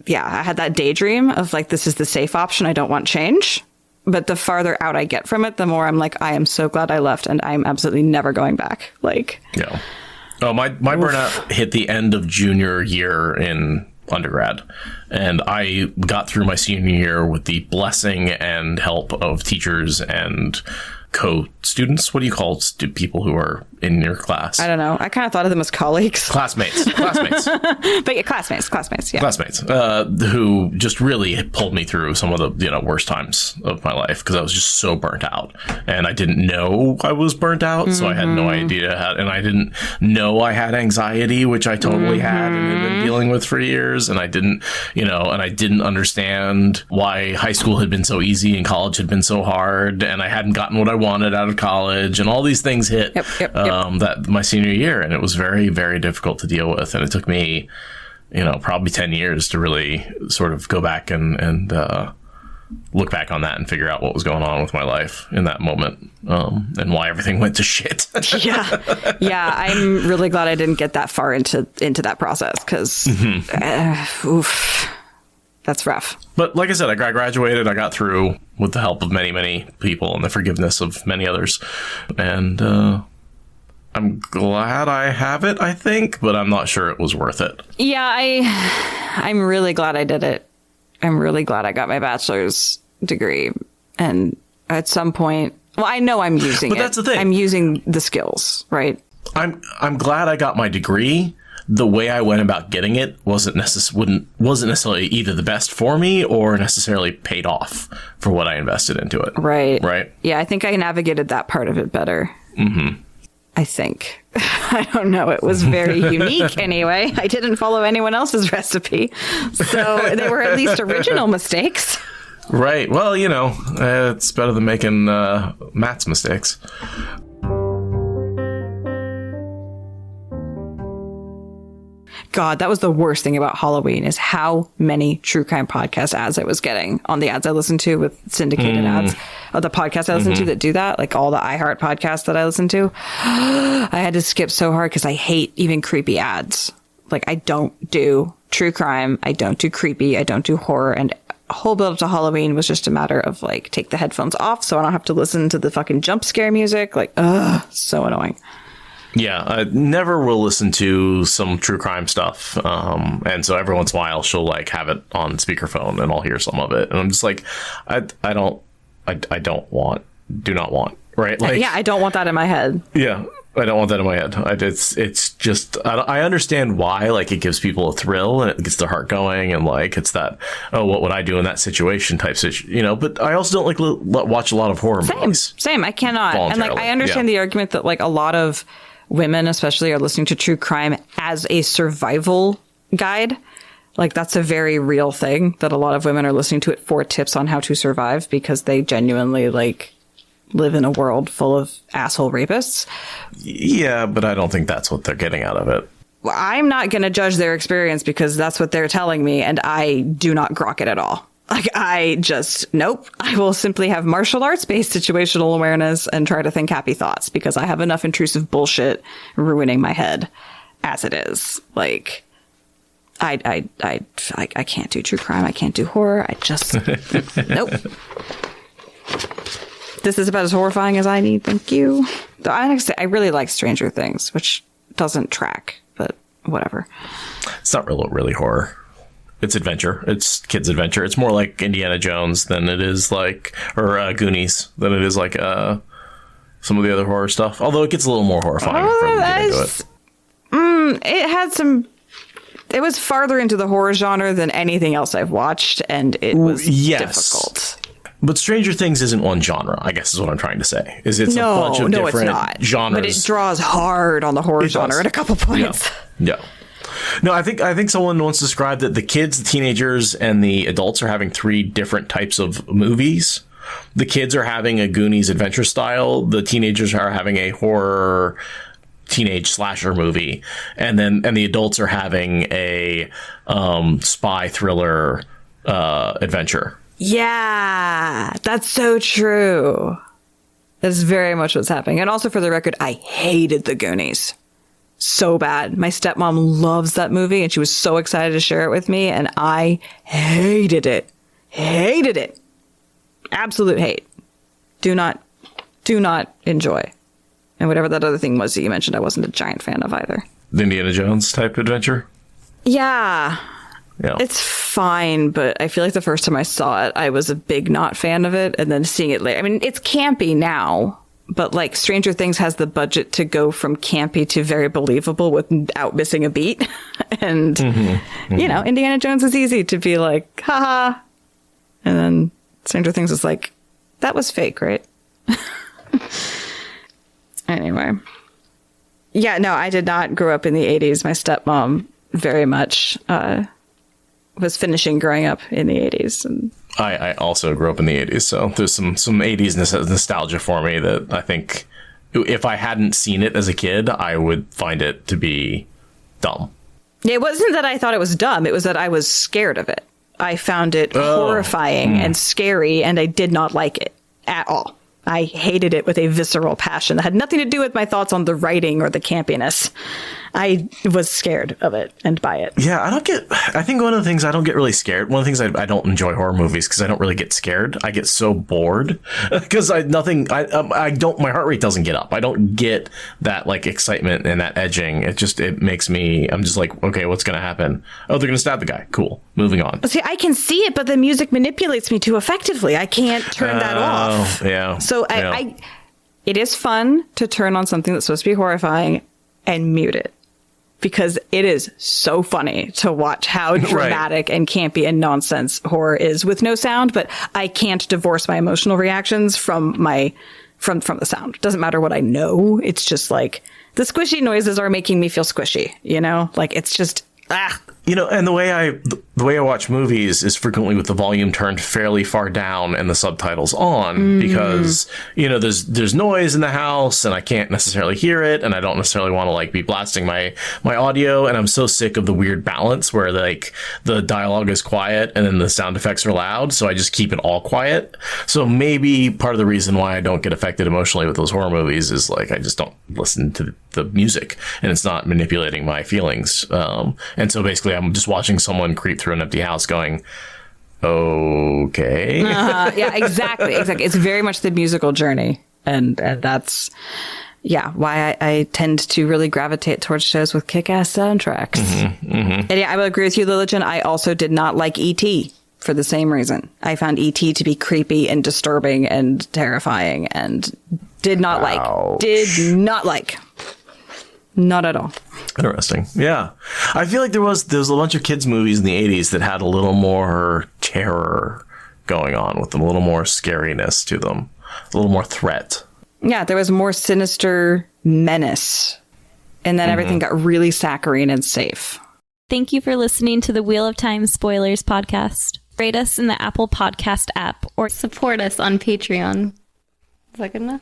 yeah, I had that daydream of like, this is the safe option. I don't want change. But the farther out I get from it, the more I'm like, I am so glad I left, and I'm absolutely never going back. Like,
yeah. Oh, my burnout hit the end of junior year in undergrad, and I got through my senior year with the blessing and help of teachers and co-students. What do you call people who are in your class?
I don't know. I kind of thought of them as colleagues.
Classmates.
But yeah, classmates, yeah.
Classmates, who just really pulled me through some of the worst times of my life, because I was just so burnt out. And I didn't know I was burnt out, so I had no idea and I didn't know I had anxiety, which I totally had and had been dealing with for years. And I didn't, and I didn't understand why high school had been so easy and college had been so hard, and I hadn't gotten what I wanted wanted out of college, and all these things hit that my senior year, and it was very, very difficult to deal with. And it took me, probably 10 years to really sort of go back and look back on that and figure out what was going on with my life in that moment, and why everything went to shit.
Yeah. I'm really glad I didn't get that far into that process, because that's rough.
But like I said, I graduated. I got through with the help of many, many people and the forgiveness of many others. And I'm glad I have it, I think, but I'm not sure it was worth it.
Yeah, I'm really glad I did it. I'm really glad I got my bachelor's degree. And at some point, well, I know I'm using it.
But that's the thing.
I'm using the skills, right?
I'm glad I got my degree. The way I went about getting it wasn't necessarily either the best for me or necessarily paid off for what I invested into it.
Right. Yeah, I think I navigated that part of it better. Mm-hmm. I think. I don't know. It was very unique anyway. I didn't follow anyone else's recipe. So they were at least original mistakes.
Right. Well, it's better than making Matt's mistakes.
God, that was the worst thing about Halloween, is how many true crime podcast ads I was getting on the ads I listened to with syndicated ads. The podcasts I listen to that do that, like all the iHeart podcasts that I listen to. I had to skip so hard because I hate even creepy ads. Like, I don't do true crime. I don't do creepy. I don't do horror. And a whole build up to Halloween was just a matter of like, take the headphones off so I don't have to listen to the fucking jump scare music. Like, so annoying.
Yeah, I never will listen to some true crime stuff. And so every once in a while she'll like have it on speakerphone and I'll hear some of it. And I'm just like, do not want, right? Like,
yeah, I don't want that in my head.
Yeah, I don't want that in my head. It's just, I understand why, like, it gives people a thrill and it gets their heart going. And like, it's that, oh, what would I do in that situation type situation, but I also don't like watch a lot of horror movies. Same.
I cannot. And like, I understand the argument that like a lot of women especially are listening to true crime as a survival guide. Like, that's a very real thing, that a lot of women are listening to it for tips on how to survive because they genuinely like live in a world full of asshole rapists.
Yeah, but I don't think that's what they're getting out of it.
Well, I'm not going to judge their experience because that's what they're telling me, and I do not grok it at all. Like, nope. I will simply have martial arts-based situational awareness and try to think happy thoughts because I have enough intrusive bullshit ruining my head as it is. Like, I can't do true crime. I can't do horror. I just, nope. This is about as horrifying as I need. Thank you. Though I really like Stranger Things, which doesn't track, but whatever.
It's not really horror. It's adventure. It's kids' adventure. It's more like Indiana Jones than it is like, or Goonies than it is like some of the other horror stuff. Although it gets a little more horrifying from the beginning to it. It was farther into the horror genre than anything else I've watched, and it was difficult. But Stranger Things isn't one genre, I guess is what I'm trying to say. It's a bunch of different genres.
But it draws hard on the horror genre at a couple points.
Yeah. No, I think someone once described that the kids, the teenagers, and the adults are having three different types of movies. The kids are having a Goonies adventure style. The teenagers are having a horror teenage slasher movie, and the adults are having a spy thriller adventure. Yeah,
that's so true. That's very much what's happening. And also, for the record, I hated the Goonies so bad. My stepmom loves that movie, and she was so excited to share it with me, and I hated it. Hated it. Absolute hate. Do not enjoy. And whatever that other thing was that you mentioned, I wasn't a giant fan of either.
The Indiana Jones type adventure?
Yeah. It's fine, but I feel like the first time I saw it, I was a big not fan of it, and then seeing it later. I mean, it's campy now, but like Stranger Things has the budget to go from campy to very believable without missing a beat. And, Indiana Jones is easy to be like, haha. And then Stranger Things is like, that was fake, right? Anyway. Yeah, no, I did not grow up in the 80s. My stepmom very much was finishing growing up in the 80s. And
I also grew up in the 80s, so there's some 80s nostalgia for me that I think if I hadn't seen it as a kid, I would find it to be dumb.
It wasn't that I thought it was dumb. It was that I was scared of it. I found it horrifying and scary, and I did not like it at all. I hated it with a visceral passion that had nothing to do with my thoughts on the writing or the campiness. I was scared of it and by it.
Yeah, I think one of the things I don't get really scared, one of the things I don't enjoy horror movies because I don't really get scared. I get so bored because my heart rate doesn't get up. I don't get that like excitement and that edging. It makes me, I'm just like, okay, what's going to happen? Oh, they're going to stab the guy. Cool. Moving on.
See, I can see it, but the music manipulates me too effectively. I can't turn that off.
Yeah.
So it is fun to turn on something that's supposed to be horrifying and mute it. Because it is so funny to watch how dramatic and campy and nonsense horror is with no sound, but I can't divorce my emotional reactions from the sound. It doesn't matter what I know. It's just like the squishy noises are making me feel squishy, you know? Like it's just
You know, and the way I watch movies is frequently with the volume turned fairly far down and the subtitles on because, you know, there's noise in the house and I can't necessarily hear it and I don't necessarily want to like be blasting my audio, and I'm so sick of the weird balance where like the dialogue is quiet and then the sound effects are loud, so I just keep it all quiet. So maybe part of the reason why I don't get affected emotionally with those horror movies is like I just don't listen to the music and it's not manipulating my feelings. And so basically I'm just watching someone creep through an empty house going, okay.
Yeah, exactly. It's very much the musical journey. And that's, why I tend to really gravitate towards shows with kick-ass soundtracks. And yeah, I will agree with you, Lillian. I also did not like E.T. for the same reason. I found E.T. to be creepy and disturbing and terrifying and did not like. Not at all.
Interesting. Yeah. I feel like there was a bunch of kids movies in the 80s that had a little more terror going on with them, a little more scariness to them, a little more threat.
Yeah, there was more sinister menace. And then everything got really saccharine and safe.
Thank you for listening to the Wheel of Time Spoilers podcast. Rate us in the Apple Podcast app or
support us on Patreon. Is that good enough?